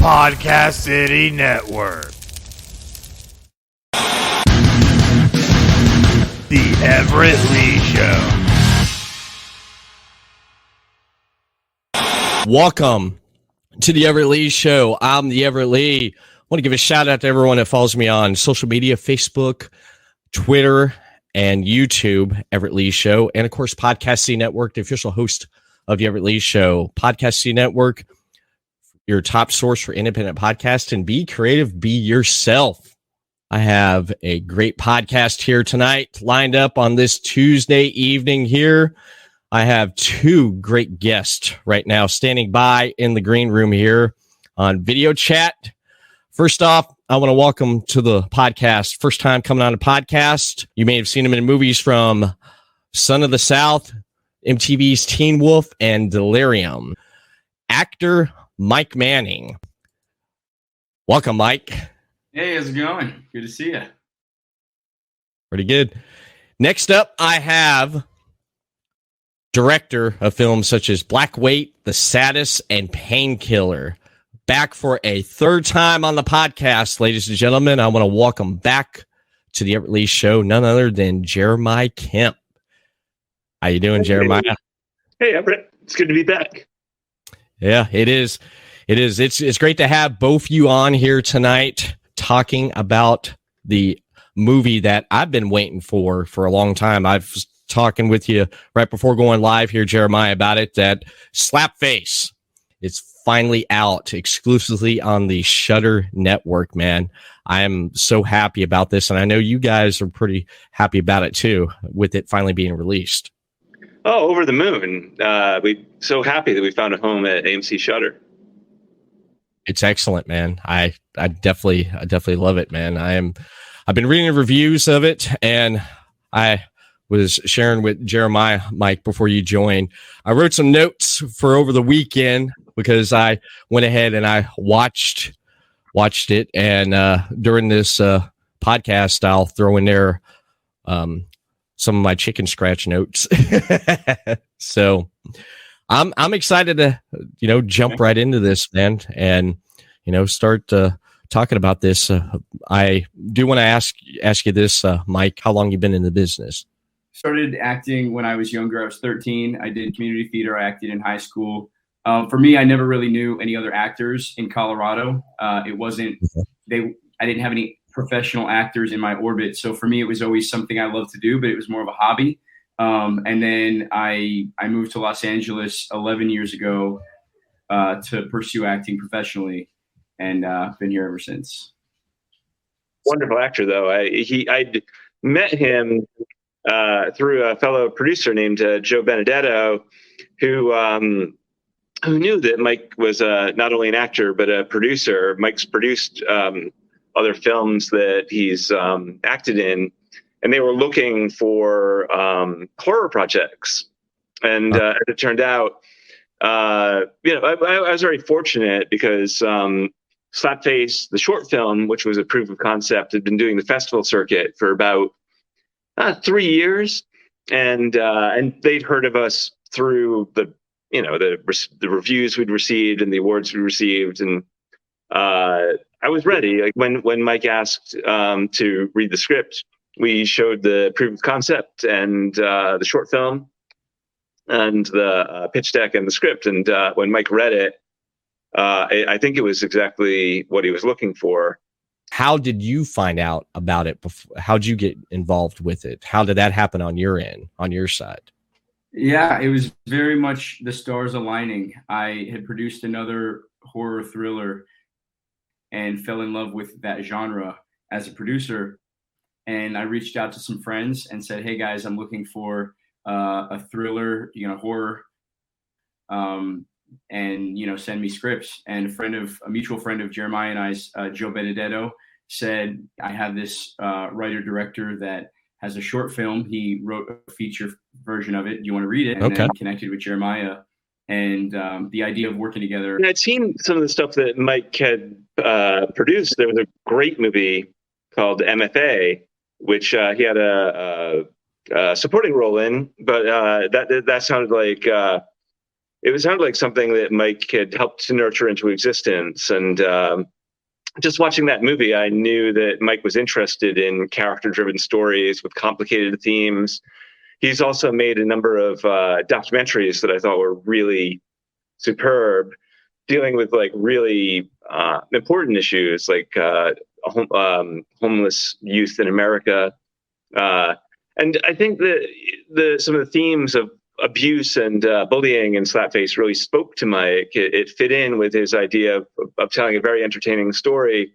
Podcast City Network. The Everett Lee Show. Welcome to the Everett Lee Show. I'm the Everett Lee. I want to give a shout out to everyone that follows me on social media, Facebook, Twitter, and YouTube, Everett Lee Show. And of course, Podcast City Network, the official host of the Everett Lee Show. Podcast City Network, your top source for independent podcasts, and be creative, be yourself. I have a great podcast here tonight lined up on this Tuesday evening here. I have two great guests right now standing by in the green room here on video chat. First off, I want to welcome to the podcast, first time coming on a podcast. You may have seen him in movies from Son of the South, MTV's Teen Wolf, and Delirium. Actor Mike Manning. Welcome, Mike. Hey, how's it going? Good to see you. Pretty good. Next up, I have director of films such as Black Weight, The Saddest, and Painkiller. Back for a third time on the podcast, ladies and gentlemen. I want to welcome back to the Everett Lee Show none other than Jeremiah Kipp. How you doing, Jeremiah? Hey, Everett. It's good to be back. Yeah, it is. It's great to have both you on here tonight talking about the movie that I've been waiting for a long time. I was talking with you right before going live here, Jeremiah, about it, that Slapface is finally out exclusively on the Shudder network, man. I am so happy about this, and I know you guys are pretty happy about it too, with it finally being released. Oh, over the moon. We're so happy that we found a home at AMC Shudder. It's excellent, man. I definitely love it, man. I've been reading the reviews of it, and I was sharing with Jeremiah, Mike, before you joined. I wrote some notes for over the weekend because I went ahead and I watched it, and during this podcast, I'll throw in there some of my chicken scratch notes. So I'm excited to, jump right into this, man, and, start talking about this. I do want to ask you this, Mike, how long you been in the business? Started acting when I was younger. I was 13. I did community theater. I acted in high school. For me, I never really knew any other actors in Colorado. It wasn't, I didn't have any professional actors in my orbit. So for me, it was always something I loved to do, but it was more of a hobby. And then I moved to Los Angeles 11 years ago to pursue acting professionally, and been here ever since. Wonderful actor, though. I'd met him through a fellow producer named Joe Benedetto, who knew that Mike was not only an actor but a producer. Mike's produced other films that he's acted in, and they were looking for horror projects. And as it turned out, I was very fortunate because Slapface, the short film, which was a proof of concept, had been doing the festival circuit for about 3 years, and they'd heard of us through the reviews we'd received and the awards we received, and I was ready. Like when Mike asked to read the script, we showed the proof of concept and the short film and the pitch deck and the script. And when Mike read it, I think it was exactly what he was looking for. How did you find out about it? How did you get involved with it? How did that happen on your end, on your side? Yeah, it was very much the stars aligning. I had produced another horror thriller and fell in love with that genre as a producer. And I reached out to some friends and said, "Hey guys, I'm looking for a thriller, horror, and send me scripts." And a mutual friend of Jeremiah and I's, Joe Benedetto, said, "I have this writer director that has a short film. He wrote a feature version of it. Do you want to read it?" And then connected with Jeremiah. And the idea of working together. I'd seen some of the stuff that Mike had produced. There was a great movie called MFA, which he had a supporting role in, but that sounded like it sounded like something that Mike had helped to nurture into existence. And just watching that movie, I knew that Mike was interested in character-driven stories with complicated themes. He's also made a number of documentaries that I thought were really superb, dealing with like really important issues like homeless youth in America. And I think that some of the themes of abuse and bullying and Slapface really spoke to Mike. It fit in with his idea of telling a very entertaining story.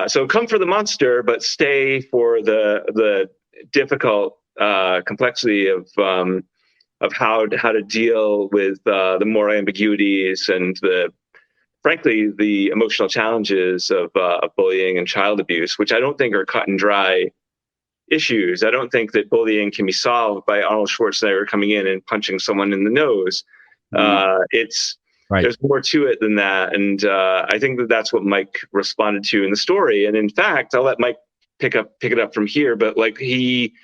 So come for the monster, but stay for the difficult complexity of how to deal with the moral ambiguities and frankly the emotional challenges of bullying and child abuse, which I don't think are cut and dry issues. I don't think that bullying can be solved by Arnold Schwarzenegger coming in and punching someone in the nose. It's right. There's more to it than that, and I think that's what Mike responded to in the story. And in fact, I'll let Mike pick it up from here. But like he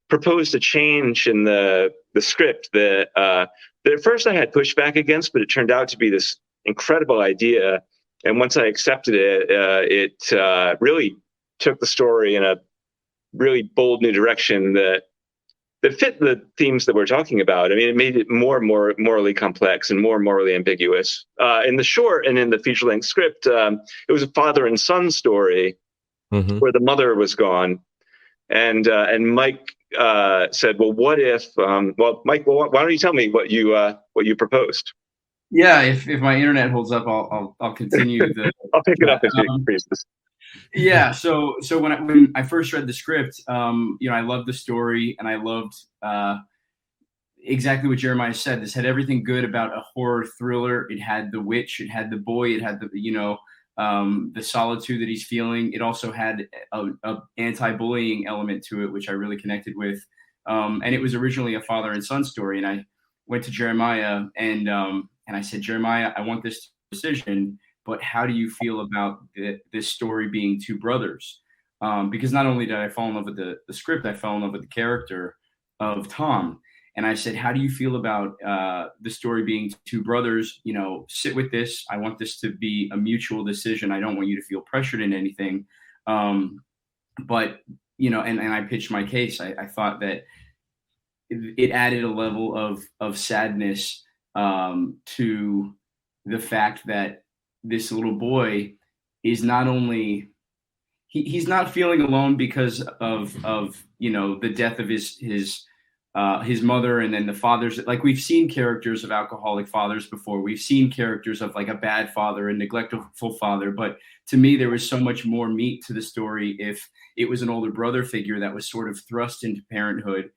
proposed a change in the script that at first I had pushback against, but it turned out to be this incredible idea. And once I accepted it, it really took the story in a really bold new direction that fit the themes that we're talking about. I mean, it made it more morally complex and more morally ambiguous. In the short and in the feature-length script, it was a father and son story where the mother was gone. And Mike said, well, what if, Mike, why don't you tell me what you proposed? Yeah, if my internet holds up, I'll continue. I'll pick it up if you increase this. Yeah. So when I first read the script, I loved the story, and I loved exactly what Jeremiah said. This had everything good about a horror thriller. It had the witch, it had the boy, it had the solitude that he's feeling. It also had a anti-bullying element to it, which I really connected with. And it was originally a father and son story. And I went to Jeremiah and I said, Jeremiah, I want this decision, but how do you feel about this story being two brothers? Because not only did I fall in love with the script, I fell in love with the character of Tom. And I said, how do you feel about the story being two brothers? Sit with this. I want this to be a mutual decision. I don't want you to feel pressured in anything. But and I pitched my case. I thought that it added a level of sadness to the fact that this little boy is not only he's not feeling alone because of the death of his mother, and then the fathers. Like, we've seen characters of alcoholic fathers before. We've seen characters of like a bad father, a neglectful father. But to me, there was so much more meat to the story if it was an older brother figure that was sort of thrust into parenthood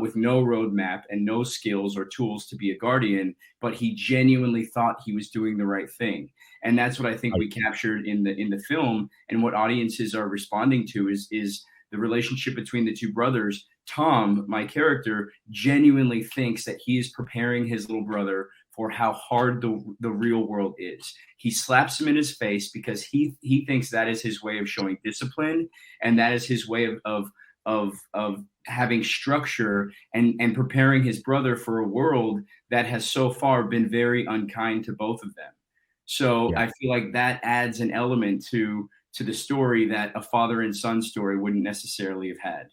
with no roadmap and no skills or tools to be a guardian, but he genuinely thought he was doing the right thing. And that's what I think we captured in the film, and what audiences are responding to is the relationship between the two brothers. Tom, my character, genuinely thinks that he is preparing his little brother for how hard the real world is. He slaps him in his face because he thinks that is his way of showing discipline, and that is his way of having structure and preparing his brother for a world that has so far been very unkind to both of them. So yeah. I feel like that adds an element to the story that a father and son story wouldn't necessarily have had.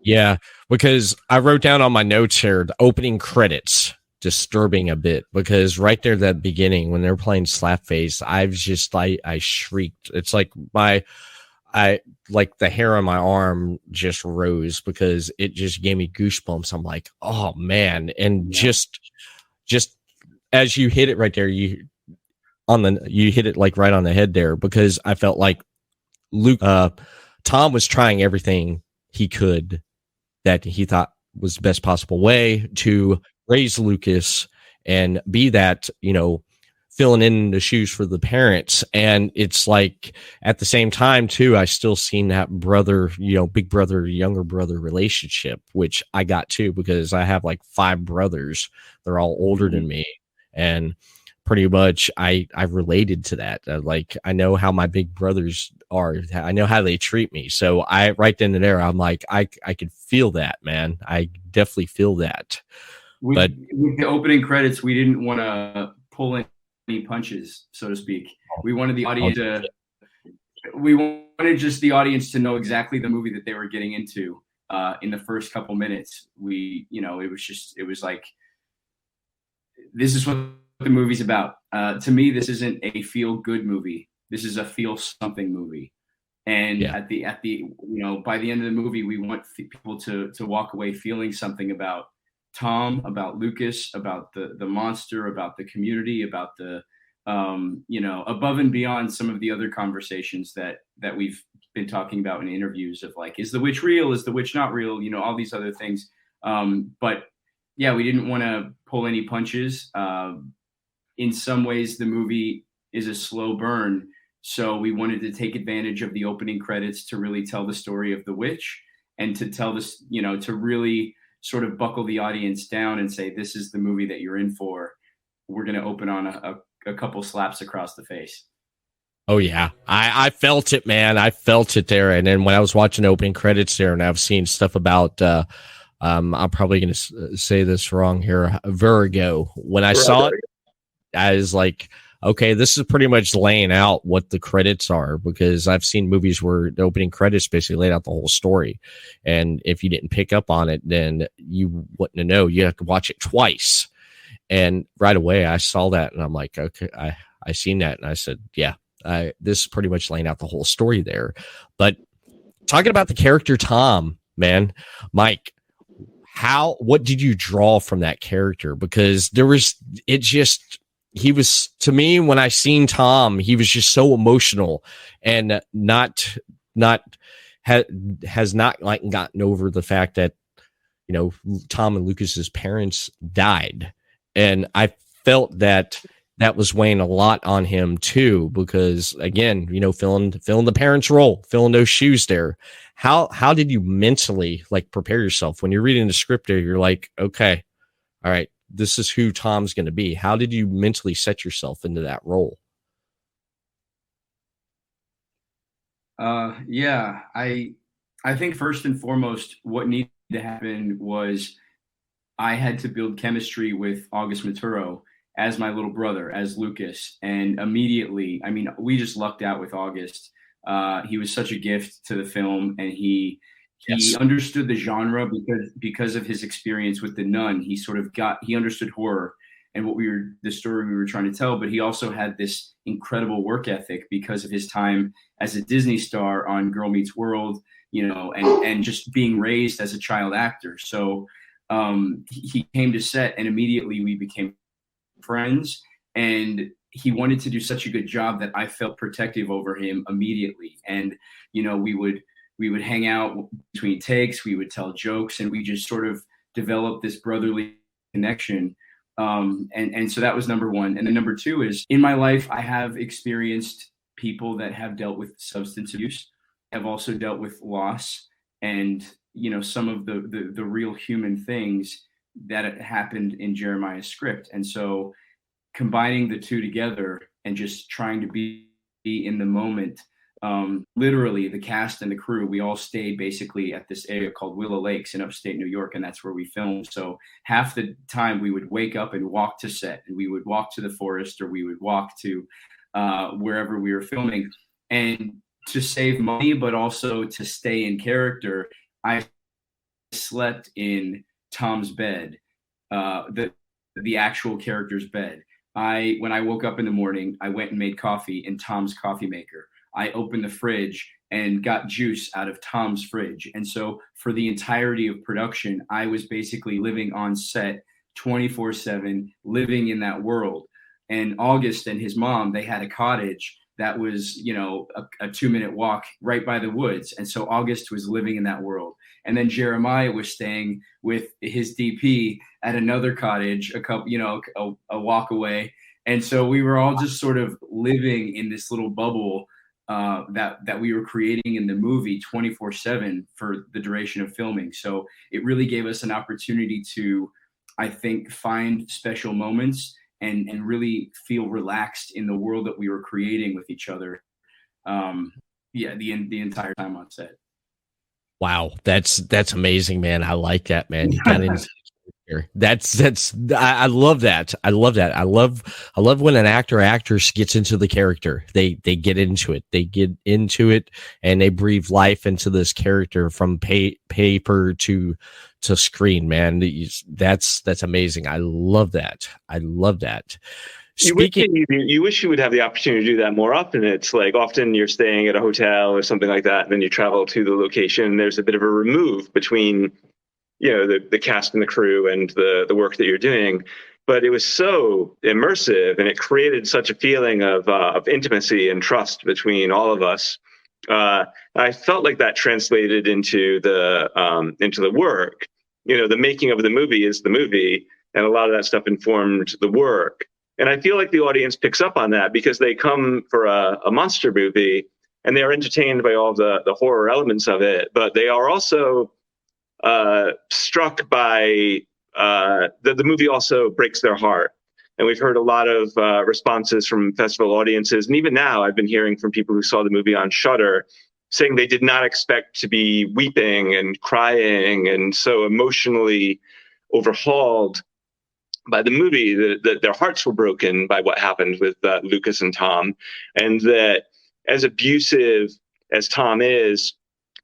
Yeah, because I wrote down on my notes here, the opening credits, disturbing a bit, because right there at the beginning when they're playing Slapface, I shrieked. It's like the hair on my arm just rose because it just gave me goosebumps. I'm like, oh man. And just as you hit it right there, you hit it like right on the head there, because I felt like Tom was trying everything he could that he thought was the best possible way to raise Lucas and be that, filling in the shoes for the parents. And it's like, at the same time too, I still seen that brother, big brother, younger brother relationship, which I got too, because I have like 5 brothers. They're all older than me. And pretty much I related to that. Like, I know how my big brothers are. I know how they treat me. So right then and there, I'm like, I could feel that, man. I definitely feel that. But with the opening credits, we didn't want to pull any punches, so to speak. We wanted the audience just the audience to know exactly the movie that they were getting into in the first couple minutes. It was like, this is what the movie's about. To me, this isn't a feel good movie. This is a feel something movie. And at the by the end of the movie, we want people to walk away feeling something about Tom, about Lucas, about the monster, about the community, about the above and beyond some of the other conversations that we've been talking about in interviews of like, is the witch real? Is the witch not real? All these other things. But yeah, we didn't want to pull any punches. In some ways, the movie is a slow burn. So we wanted to take advantage of the opening credits to really tell the story of the witch and to tell this, to really sort of buckle the audience down and say, this is the movie that you're in for. We're going to open on a couple slaps across the face. Oh yeah, I felt it, man. I felt it there. And then when I was watching the opening credits there, and I've seen stuff about, I'm probably going to say this wrong here, Virgo. When I saw it, I was like, okay, this is pretty much laying out what the credits are, because I've seen movies where the opening credits basically laid out the whole story. And if you didn't pick up on it, then you wouldn't know. You have to watch it twice. And right away I saw that and I'm like, okay, I seen that. And I said, yeah, this is pretty much laying out the whole story there. But talking about the character Tom, man, Mike, what did you draw from that character? Because he was, to me, when I seen Tom, he was just so emotional and has not like gotten over the fact that, Tom and Lucas's parents died. And I felt that was weighing a lot on him too, because again, filling the parents' role, filling those shoes there. How did you mentally like prepare yourself when you're reading the script there? You're like, okay, all right, this is who Tom's going to be. How did you mentally set yourself into that role? Yeah, I think first and foremost, what needed to happen was I had to build chemistry with August Maturo as my little brother, as Lucas. And immediately, we just lucked out with August. He was such a gift to the film, and he understood the genre because of his experience with The Nun. He understood horror and the story we were trying to tell, but he also had this incredible work ethic because of his time as a Disney star on Girl Meets World, and just being raised as a child actor. So he came to set and immediately we became friends, and he wanted to do such a good job that I felt protective over him immediately. And, we would hang out between takes, we would tell jokes, and we just sort of developed this brotherly connection. And so that was number one. And then number two is, in my life, I have experienced people that have dealt with substance abuse, have also dealt with loss, and some of the real human things that happened in Jeremiah's script. And so combining the two together and just trying to be in the moment, literally the cast and the crew, we all stayed basically at this area called Willow Lakes in upstate New York, and that's where we filmed. So half the time we would wake up and walk to set, and we would walk to the forest, or we would walk to wherever we were filming. And to save money, but also to stay in character, I slept in Tom's bed, the actual character's bed. When I woke up in the morning, I went and made coffee in Tom's coffee maker. I opened the fridge and got juice out of Tom's fridge. And so for the entirety of production, I was basically living on set 24/7, living in that world. And August and his mom, they had a cottage that was, a 2-minute walk right by the woods. And so August was living in that world. And then Jeremiah was staying with his DP at another cottage, a walk away. And so we were all just sort of living in this little bubble that we were creating in the movie 24/7 for the duration of filming. So it really gave us an opportunity to, I think, find special moments and really feel relaxed in the world that we were creating with each other. The entire time on set. Wow, that's amazing, man. I like that, man. You got into I love that. I love that. I love when an actor or actress gets into the character. They get into it. They get into it and they breathe life into this character from paper to screen, man. That's amazing. I love that. I love that. You wish you would have the opportunity to do that more often. It's like often you're staying at a hotel or something like that, and then you travel to the location. And there's a bit of a remove between, the cast and the crew and the work that you're doing. But it was so immersive, and it created such a feeling of intimacy and trust between all of us. I felt like that translated into the work. The making of the movie is the movie, and a lot of that stuff informed the work. And I feel like the audience picks up on that because they come for a monster movie and they're entertained by all the horror elements of it, but they are also struck by the movie also breaks their heart. And we've heard a lot of responses from festival audiences. And even now I've been hearing from people who saw the movie on Shudder saying they did not expect to be weeping and crying and so emotionally overhauled by the movie, that their hearts were broken by what happened with Lucas and Tom, and that as abusive as Tom is,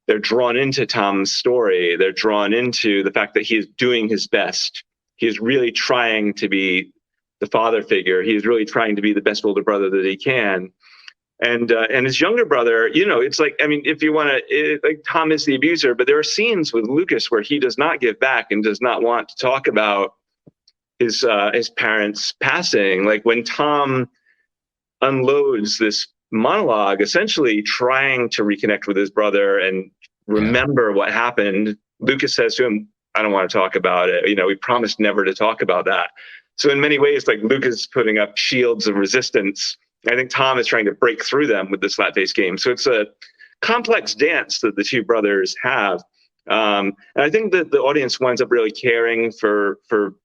they're drawn into Tom's story. They're drawn into the fact that he is doing his best. He is really trying to be the father figure. He is really trying to be the best older brother that he can. And his younger brother, it's like, if you want to, like Tom is the abuser, but there are scenes with Lucas where he does not give back and does not want to talk about his parents passing. Like when Tom unloads this monologue, essentially trying to reconnect with his brother and remember what happened, Lucas says to him, I don't want to talk about it. We promised never to talk about that. So in many ways, like Lucas is putting up shields of resistance. I think Tom is trying to break through them with the Slapface game. So it's a complex dance that the two brothers have. And I think that the audience winds up really caring for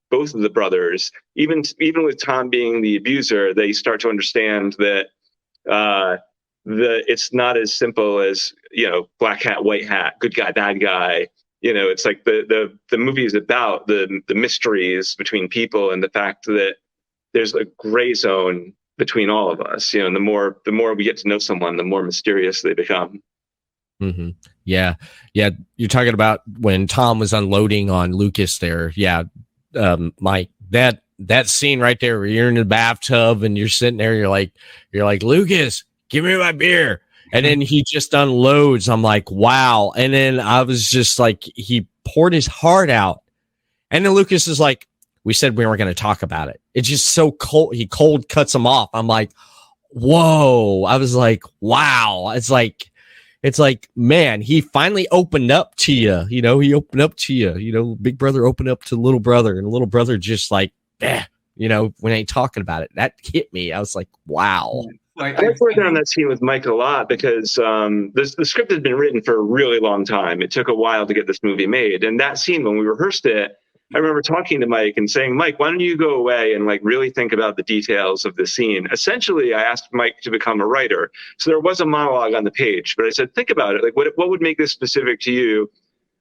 both of the brothers. Even with Tom being the abuser, they start to understand that it's not as simple as black hat, white hat, good guy, bad guy. It's like the movie is about the mysteries between people and the fact that there's a gray zone between all of us. And the more we get to know someone, the more mysterious they become. Mm-hmm. Yeah. You're talking about when Tom was unloading on Lucas there. Yeah. Mike, that scene right there where you're in the bathtub and you're sitting there, you're like, Lucas, give me my beer. And then he just unloads. I'm like, wow. And then I was just like, he poured his heart out. And then Lucas is like, we said we weren't going to talk about it. It's just so cold. He cold cuts him off. I'm like, whoa. I was like, wow. It's like, man, he finally opened up to you. He opened up to you. Big brother opened up to little brother, and little brother just like, when they talking about it. That hit me. I was like, wow. I was working on that scene with Mike a lot because the script had been written for a really long time. It took a while to get this movie made. And that scene, when we rehearsed it, I remember talking to Mike and saying, Mike, why don't you go away and like really think about the details of the scene? Essentially, I asked Mike to become a writer. So there was a monologue on the page, but I said, think about it. Like, what would make this specific to you?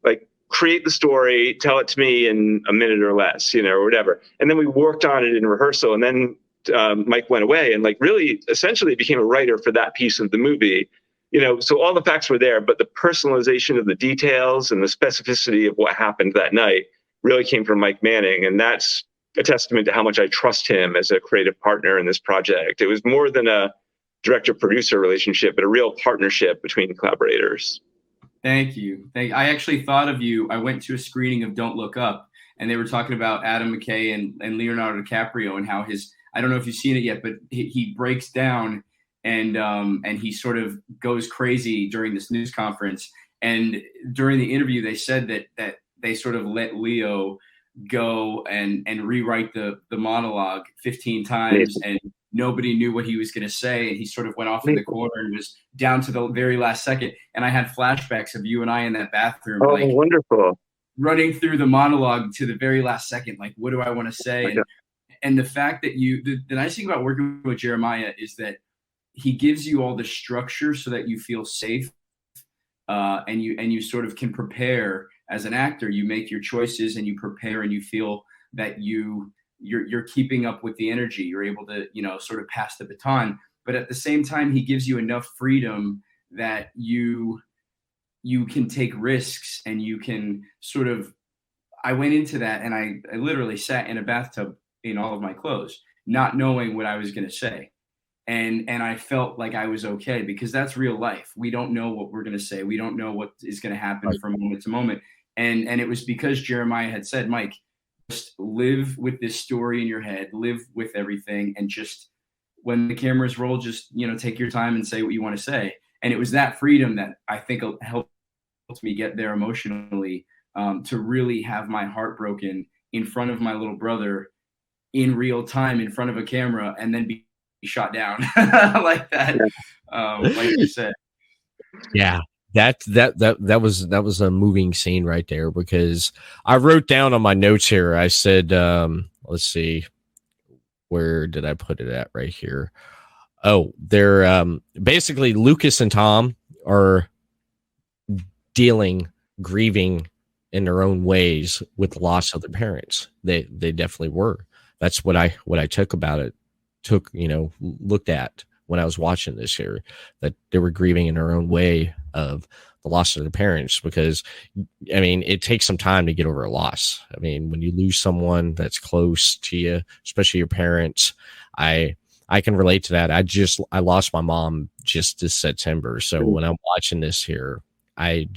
Like, create the story, tell it to me in a minute or less, or whatever. And then we worked on it in rehearsal. And then Mike went away and like really essentially became a writer for that piece of the movie. So all the facts were there, but the personalization of the details and the specificity of what happened that night really came from Mike Manning. And that's a testament to how much I trust him as a creative partner in this project. It was more than a director-producer relationship, but a real partnership between collaborators. Thank you. I actually thought of you. I went to a screening of Don't Look Up, and they were talking about Adam McKay and Leonardo DiCaprio and how I don't know if you've seen it yet, but he breaks down and he sort of goes crazy during this news conference. And during the interview, they said that they sort of let Leo go and rewrite the monologue 15 times, and nobody knew what he was going to say. And he sort of went off in the corner and was down to the very last second. And I had flashbacks of you and I in that bathroom. Oh, like, wonderful. Running through the monologue to the very last second. Like, what do I want to say? And the fact that the nice thing about working with Jeremiah is that he gives you all the structure so that you feel safe and you sort of can prepare as an actor, you make your choices and you prepare and you feel that you're keeping up with the energy. You're able to, sort of pass the baton. But at the same time, he gives you enough freedom that you can take risks and you can sort of, I went into that and I literally sat in a bathtub in all of my clothes, not knowing what I was going to say. And I felt like I was okay, because that's real life. We don't know what we're going to say. We don't know what is going to happen from moment to moment. And it was because Jeremiah had said, Mike, just live with this story in your head, live with everything. And just when the cameras roll, just, take your time and say what you want to say. And it was that freedom that I think helped me get there emotionally, to really have my heart broken in front of my little brother in real time, in front of a camera, and then be shot down like that. Like you said. Yeah. That was a moving scene right there, because I wrote down on my notes here, I said, let's see, where did I put it at? Right here. Oh, they're basically Lucas and Tom are grieving in their own ways with the loss of their parents. They definitely were. That's what I took about it. Looked at when I was watching this here, that they were grieving in their own way of the loss of their parents, because I mean, it takes some time to get over a loss. I mean, when you lose someone that's close to you, especially your parents, I can relate to that. I lost my mom just this September. So when I'm watching this here, I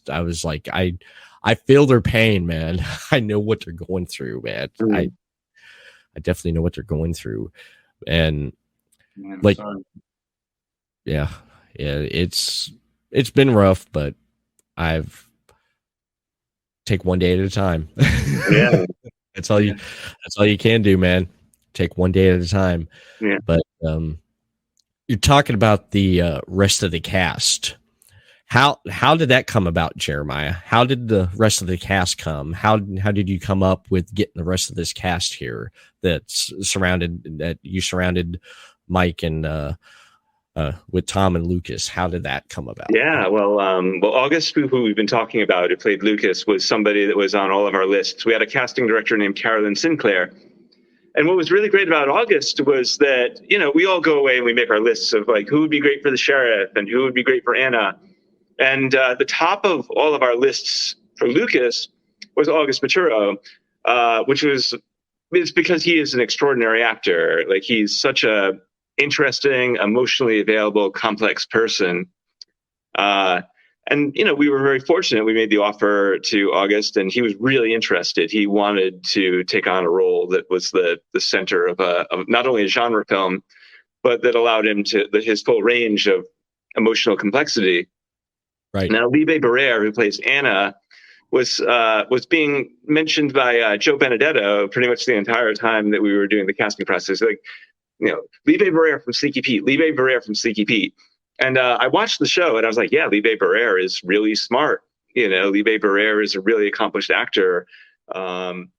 was like, I feel their pain, man. I know what they're going through, man. I definitely know what they're going through. And yeah, it's been rough, but I've take one day at a time. Yeah. That's all you can do, man. Take one day at a time. Yeah. But you're talking about the rest of the cast. How did that come about, Jeremiah? How did the rest of the cast come? How did you come up with getting the rest of this cast here that you surrounded Mike and with Tom and Lucas? How did that come about? Yeah, well, August, who we've been talking about, who played Lucas, was somebody that was on all of our lists. We had a casting director named Carolyn Sinclair. And what was really great about August was that, we all go away and we make our lists of like, who would be great for the sheriff and who would be great for Anna. And the top of all of our lists for Lucas was August Maturo, it's because he is an extraordinary actor. Like, he's such a interesting, emotionally available, complex person. And we were very fortunate. We made the offer to August, and he was really interested. He wanted to take on a role that was the center of not only a genre film, but that allowed him his full range of emotional complexity. Right. Now, Libe Barrere, who plays Anna, was being mentioned by Joe Benedetto pretty much the entire time that we were doing the casting process. Like, Libe Barrere from Sneaky Pete, Libe Barrere from Sneaky Pete. And I watched the show and I was like, yeah, Libe Barrere is really smart. Libe Barrere is a really accomplished actor. And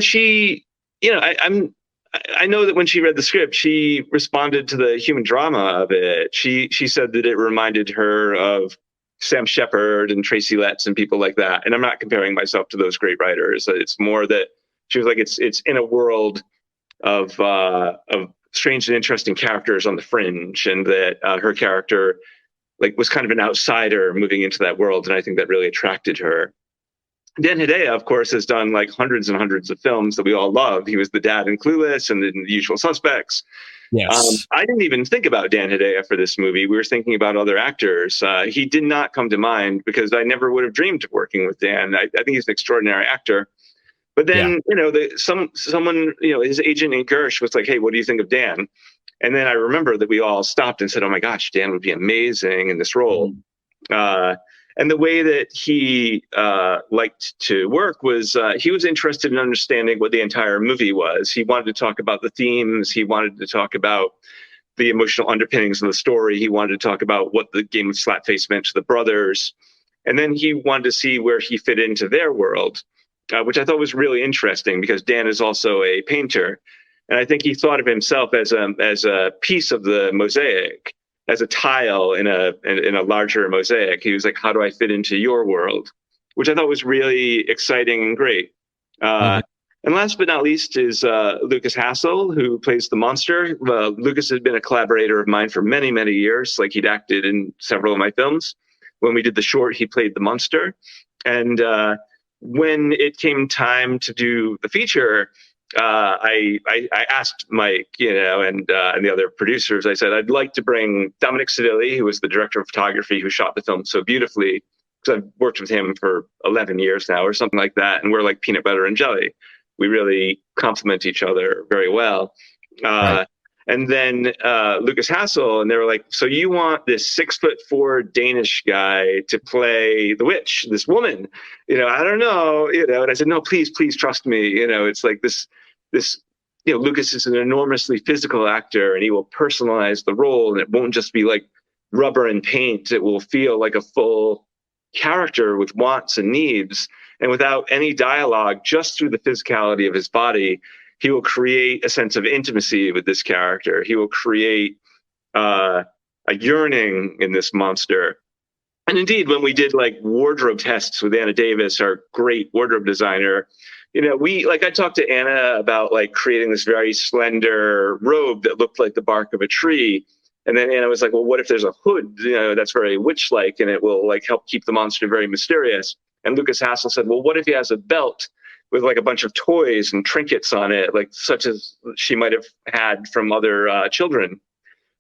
she, I know that when she read the script, she responded to the human drama of it. She said that it reminded her of Sam Shepard and Tracy Letts and people like that. And I'm not comparing myself to those great writers. It's more that she was like, it's in a world of strange and interesting characters on the fringe, and that her character was kind of an outsider moving into that world. And I think that really attracted her. Dan Hedaya, of course, has done hundreds and hundreds of films that we all love. He was the dad in Clueless and in The Usual Suspects. Yes. I didn't even think about Dan Hedaya for this movie. We were thinking about other actors. He did not come to mind because I never would have dreamed of working with Dan. I think he's an extraordinary actor. But then, someone, his agent in Gersh was like, hey, what do you think of Dan? And then I remember that we all stopped and said, oh my gosh, Dan would be amazing in this role. And the way that he liked to work was he was interested in understanding what the entire movie was. He wanted to talk about the themes. He wanted to talk about the emotional underpinnings of the story. He wanted to talk about what the game of Slapface meant to the brothers. And then he wanted to see where he fit into their world, which I thought was really interesting because Dan is also a painter. And I think he thought of himself as a piece of the mosaic, as a tile in a larger mosaic. He was like, how do I fit into your world? which I thought was really exciting and great. And last but not least is Lucas Hassel, who plays the monster. Lucas has been a collaborator of mine for many, many years. Like, he'd acted in several of my films. When we did the short, he played the monster. And when it came time to do the feature, I asked Mike, and the other producers, I said, I'd like to bring Dominic Sedilli, who was the director of photography, who shot the film so beautifully, because I've worked with him for 11 years now or something like that. And we're like peanut butter and jelly. We really complement each other very well. Right. And then Lucas Hassel, and they were like, so you want this 6'4" Danish guy to play the witch, this woman? I don't know, and I said, no, please trust me. It's like this, Lucas is an enormously physical actor, and he will personalize the role, and it won't just be like rubber and paint. It will feel like a full character with wants and needs. And without any dialogue, just through the physicality of his body, he will create a sense of intimacy with this character. He will create a yearning in this monster. And indeed, when we did like wardrobe tests with Anna Davis, our great wardrobe designer, I talked to Anna about like creating this very slender robe that looked like the bark of a tree. And then Anna was like, well, what if there's a hood, that's very witch-like, and it will like help keep the monster very mysterious. And Lucas Hassel said, well, what if he has a belt with like a bunch of toys and trinkets on it, like such as she might have had from other children.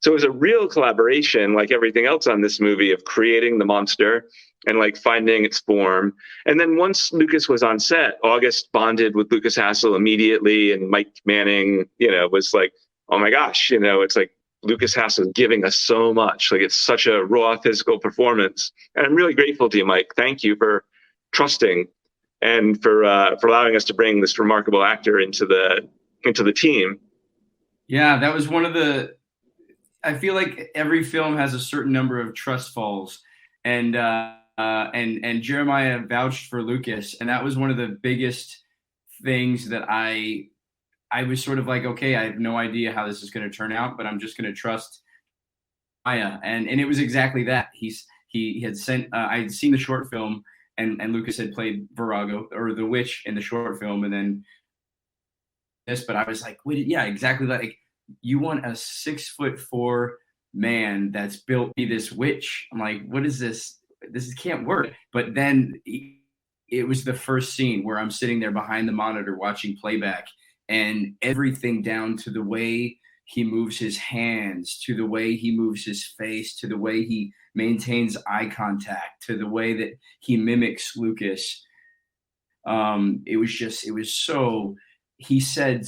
So it was a real collaboration, like everything else on this movie, of creating the monster and like finding its form. And then once Lucas was on set, August bonded with Lucas Hassel immediately, and Mike Manning, was like, oh my gosh, it's like Lucas Hassel is giving us so much. Like, it's such a raw physical performance. And I'm really grateful to you, Mike. Thank you for trusting and for allowing us to bring this remarkable actor into the team. Yeah, that was one of the. I feel like every film has a certain number of trust falls, and Jeremiah vouched for Lucas, and that was one of the biggest things that I was sort of like, okay, I have no idea how this is going to turn out, but I'm just going to trust Maya, and it was exactly that. He had sent. I had seen the short film. And Lucas had played Virago, or the witch, in the short film, and then this. But I was like, wait, yeah, exactly. Like, you want a 6'4" man that's built to be this witch? I'm like, what is this? This can't work. But then it was the first scene where I'm sitting there behind the monitor watching playback, and everything down to the way he moves his hands, to the way he moves his face, to the way he maintains eye contact, to the way that he mimics Lucas. It was so, he said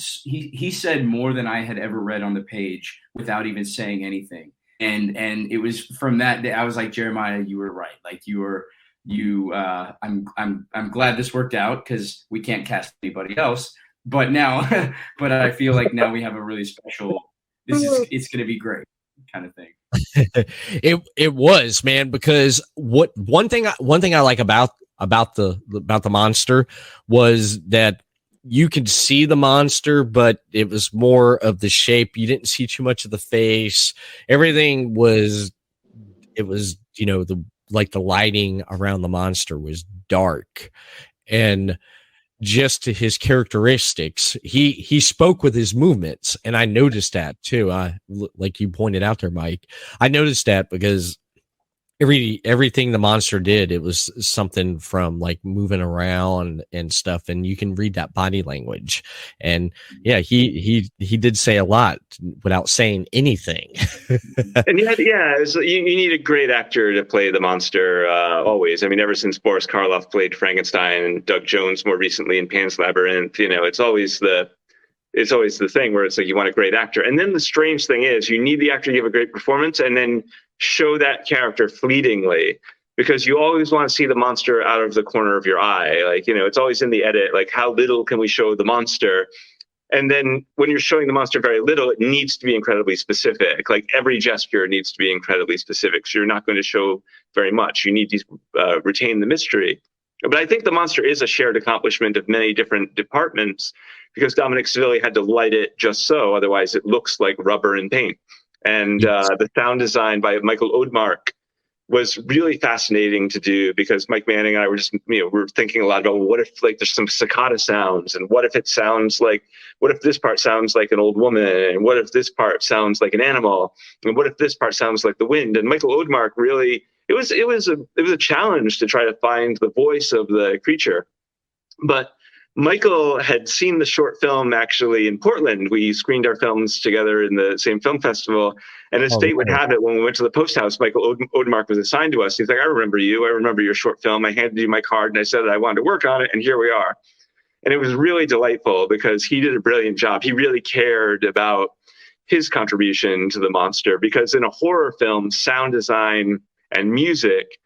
more than I had ever read on the page without even saying anything. And it was from that day, I was like, Jeremiah, you were right. Like, I'm glad this worked out, because we can't cast anybody else. But now, but I feel like now we have a really special, it's going to be great kind of thing. It was, man, because one thing I like about the monster was that you could see the monster, but it was more of the shape. You didn't see too much of the face. Everything was, the lighting around the monster was dark, and just to his characteristics, he spoke with his movements, and I noticed that too. Like you pointed out there, Mike, I noticed that because everything the monster did, it was something from like moving around and stuff, and you can read that body language. And yeah, he did say a lot without saying anything. And you need a great actor to play the monster always. I mean, ever since Boris Karloff played Frankenstein, and Doug Jones more recently in Pan's Labyrinth, it's always the thing where it's like, you want a great actor. And then the strange thing is, you need the actor to give a great performance and then show that character fleetingly, because you always want to see the monster out of the corner of your eye. Like, it's always in the edit, like, how little can we show the monster? And then when you're showing the monster very little, it needs to be incredibly specific. Like, every gesture needs to be incredibly specific. So you're not going to show very much. You need to retain the mystery. But I think the monster is a shared accomplishment of many different departments, because Dominic Sedilli had to light it just so. Otherwise, it looks like rubber and paint. And the sound design by Michael Odmark, was really fascinating to do, because Mike Manning and I were just, we were thinking a lot about, well, what if like there's some cicada sounds, and what if this part sounds like an old woman, and what if this part sounds like an animal, and what if this part sounds like the wind? And Michael Odemark really, it was a challenge to try to find the voice of the creature. But Michael had seen the short film actually in Portland. We screened our films together in the same film festival. And as fate would have it, when we went to the post house, Michael Odemark was assigned to us. He's like, I remember you. I remember your short film. I handed you my card and I said that I wanted to work on it. And here we are. And it was really delightful because he did a brilliant job. He really cared about his contribution to the monster, because in a horror film, sound design and music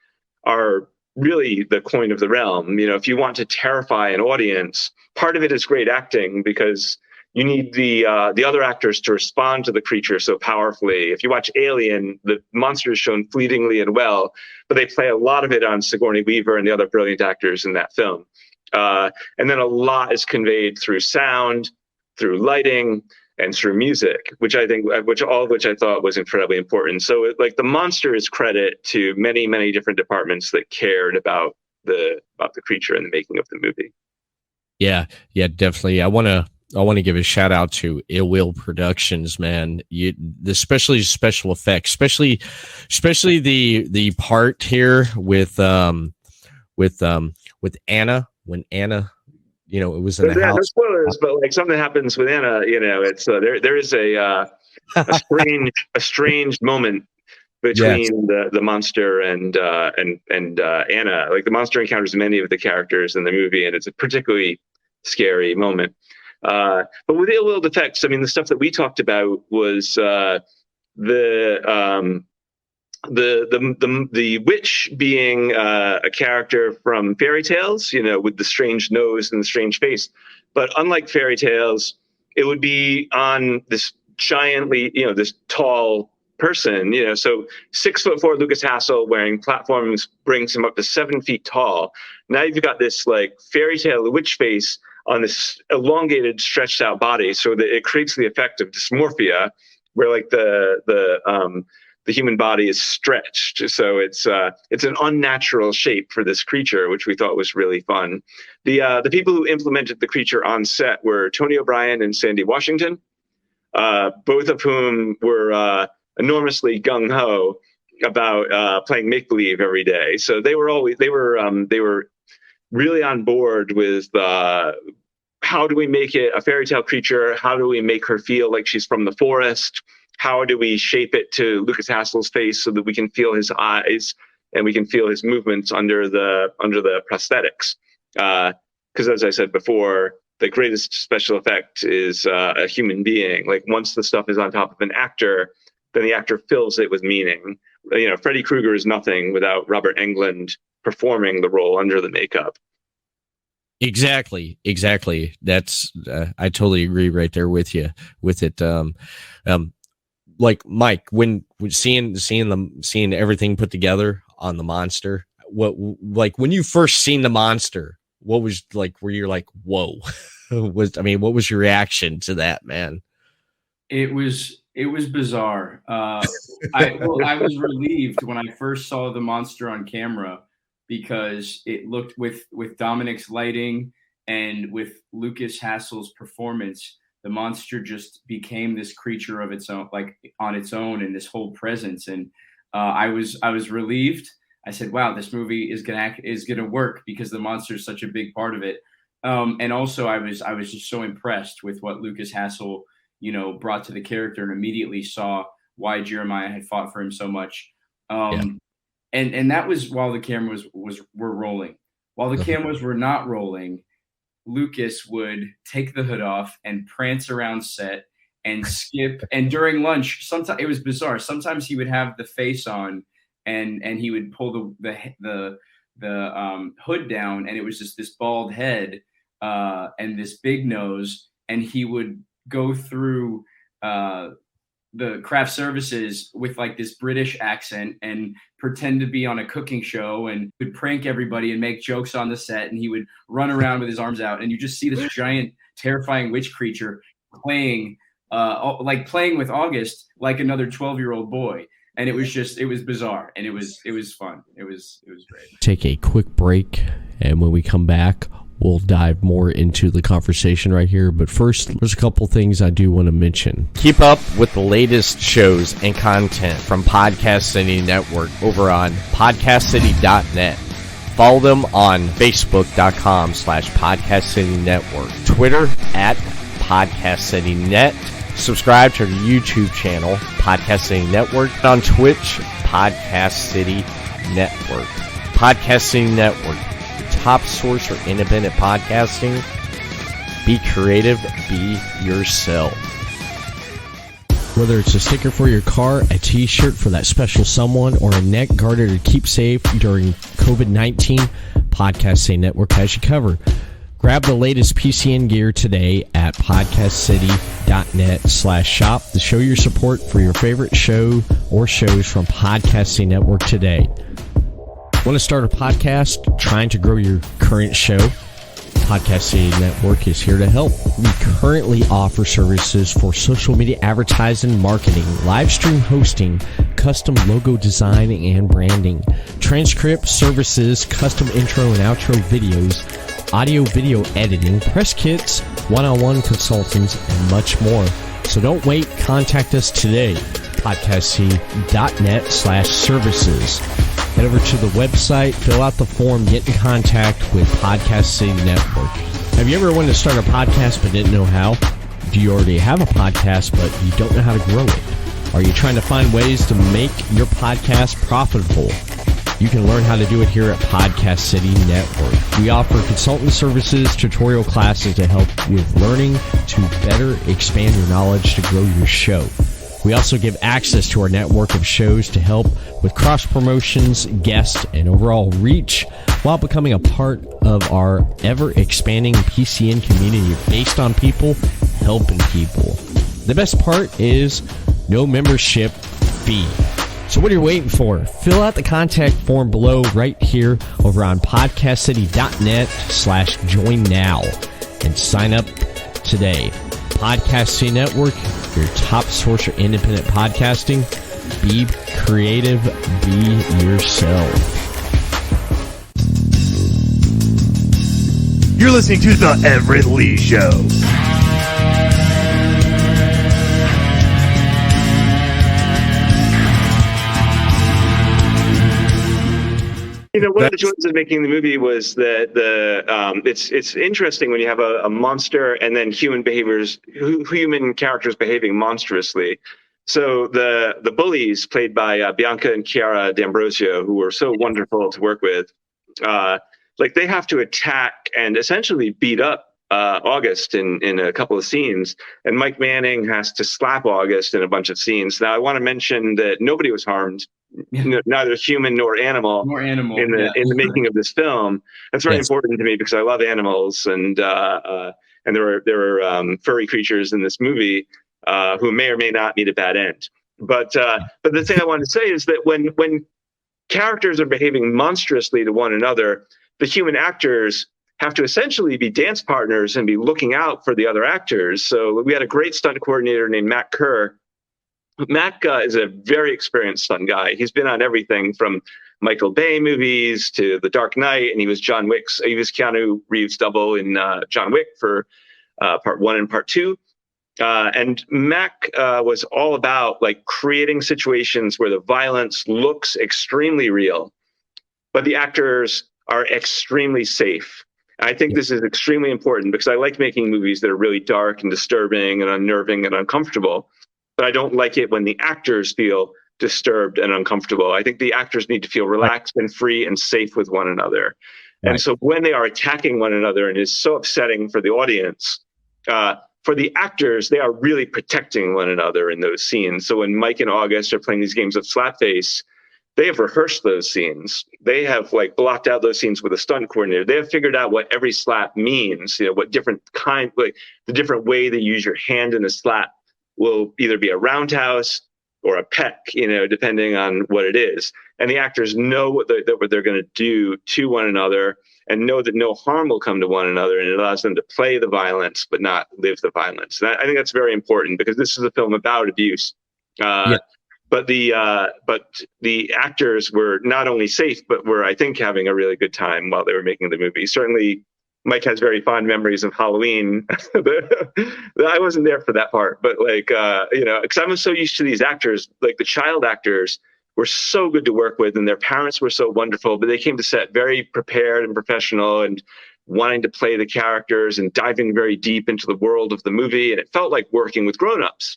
are really the coin of the realm. If you want to terrify an audience, part of it is great acting, because you need the other actors to respond to the creature so powerfully. If you watch Alien, the monster is shown fleetingly and well, but they play a lot of it on Sigourney Weaver and the other brilliant actors in that film. And then a lot is conveyed through sound, through lighting, and through music, all of which I thought was incredibly important. So the monster is credit to many, many different departments that cared about the creature and the making of the movie. Yeah, definitely. I want to give a shout out to Ill Will Productions, man. Especially special effects, especially the part here with Anna, when Anna, it was in the house. No spoilers, but like something happens with Anna. It's there is a strange moment between the monster and Anna. Like the monster encounters many of the characters in the movie, and it's a particularly scary moment. But with Ill Will Effects, the stuff that we talked about was the witch being a character from fairy tales, with the strange nose and the strange face. But unlike fairy tales, it would be on this giantly, this tall person, so 6'4" Lucas Hassel wearing platforms brings him up to 7 feet tall. Now you've got this like fairy tale witch face on this elongated, stretched out body, so that it creates the effect of dysmorphia, where like the human body is stretched. So it's an unnatural shape for this creature, which we thought was really fun. The people who implemented the creature on set were Tony O'Brien and Sandy Washington, both of whom were enormously gung-ho about playing make-believe every day. So they were really on board with how do we make it a fairy tale creature? How do we make her feel like she's from the forest? How do we shape it to Lucas Hassel's face so that we can feel his eyes and we can feel his movements under the prosthetics? Because as I said before, the greatest special effect is a human being. Like once the stuff is on top of an actor, then the actor fills it with meaning. Freddy Krueger is nothing without Robert Englund performing the role under the makeup. Exactly. That's I totally agree right there with you with it. Like Mike, when seeing everything put together on the monster, when you first seen the monster, what was like, were you like, whoa? What was your reaction to that, man? It was bizarre. I was relieved when I first saw the monster on camera, because it looked with Dominic's lighting and with Lucas Hassel's performance, the monster just became this creature of its own, like on its own, and this whole presence. And I was relieved. I said, wow, this movie is gonna work, because the monster is such a big part of it. And also I was just so impressed with what Lucas Hassel, brought to the character, and immediately saw why Jeremiah had fought for him so much. And that was while the cameras were rolling. While the cameras were not rolling, Lucas would take the hood off and prance around set and skip. And during lunch, sometimes it was bizarre. Sometimes he would have the face on, and he would pull the hood down, and it was just this bald head and this big nose, and he would go through the craft services with like this British accent and pretend to be on a cooking show, and would prank everybody and make jokes on the set. And he would run around with his arms out, and you just see this giant, terrifying witch creature playing with August like another 12-year-old boy. And it was bizarre, and it was fun. It was great. Take a quick break, and when we come back, we'll dive more into the conversation right here. But first, there's a couple things I do want to mention. Keep up with the latest shows and content from Podcast City Network over on podcastcity.net. Follow them on facebook.com/Podcast City Network, Twitter @PodcastCityNet. Subscribe to the YouTube channel, Podcast City Network. On Twitch, Podcast City Network. Podcast City Network, the top source for independent podcasting. Be creative, be yourself. Whether it's a sticker for your car, a t-shirt for that special someone, or a neck garter to keep safe during COVID-19, Podcast City Network has you covered. Grab the latest PCN gear today at podcastcity.net/shop to show your support for your favorite show or shows from Podcast City Network today. Want to start a podcast? Trying to grow your current show? Podcast City Network is here to help. We currently offer services for social media advertising, marketing, live stream hosting, custom logo design and branding, transcript services, custom intro and outro videos, audio video editing, press kits, one-on-one consultants, and much more. So don't wait. Contact us today. podcastcity.net/services. Head over to the website, fill out the form, get in contact with Podcast City Network. Have you ever wanted to start a podcast but didn't know how? Do you already have a podcast but you don't know how to grow it? Are you trying to find ways to make your podcast profitable? You can learn how to do it here at Podcast City Network. We offer consultant services, tutorial classes to help with learning to better expand your knowledge to grow your show. We also give access to our network of shows to help with cross promotions, guests, and overall reach while becoming a part of our ever-expanding PCN community based on people helping people. The best part is no membership fee. So what are you waiting for? Fill out the contact form below right here over on podcastcity.net/join now and sign up today. Podcast City Network, your top source for independent podcasting. Be creative, be yourself. You're listening to The Everett Lee Show. One of the choices of making the movie was that it's interesting when you have a monster and then human characters behaving monstrously. So the bullies played by Bianca and Chiara D'Ambrosio, who were so wonderful to work with, they have to attack and essentially beat up August in a couple of scenes, and Mike Manning has to slap August in a bunch of scenes. Now I want to mention that nobody was harmed. Neither human nor animal in the making of this film. That's very important to me because I love animals, and there were furry creatures in this movie who may or may not meet a bad end. But the thing I wanted to say is that when characters are behaving monstrously to one another, the human actors have to essentially be dance partners and be looking out for the other actors. So we had a great stunt coordinator named Matt Kerr. Matt is a very experienced stunt guy. He's been on everything from Michael Bay movies to The Dark Knight, and he was Keanu Reeves' double in John Wick for part 1 and part 2. And Mac was all about creating situations where the violence looks extremely real, but the actors are extremely safe. I think this is extremely important because I like making movies that are really dark and disturbing and unnerving and uncomfortable. But I don't like it when the actors feel disturbed and uncomfortable. I think the actors need to feel relaxed and free and safe with one another. Right. And so when they are attacking one another, and it's so upsetting for the audience, for the actors, they are really protecting one another in those scenes. So when Mike and August are playing these games of Slapface, they have rehearsed those scenes. They have blocked out those scenes with a stunt coordinator. They have figured out what every slap means, what different the different way they use your hand in a slap will either be a roundhouse or a peck, depending on what it is. And the actors know what they're going to do to one another and know that no harm will come to one another. And it allows them to play the violence, but not live the violence. And I think that's very important because this is a film about abuse. but the actors were not only safe, but were, I think, having a really good time while they were making the movie. Certainly, Mike has very fond memories of Halloween. I wasn't there for that part, but because I was so used to these actors, like the child actors were so good to work with, and their parents were so wonderful, but they came to set very prepared and professional and wanting to play the characters and diving very deep into the world of the movie. And it felt like working with grown-ups.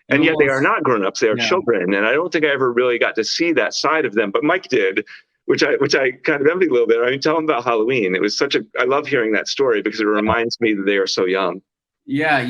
And yet they are not grown-ups, they are children. And I don't think I ever really got to see that side of them, but Mike did, which I kind of envy a little bit. I mean, tell him about Halloween. It was I love hearing that story because it reminds me that they are so young. Yeah,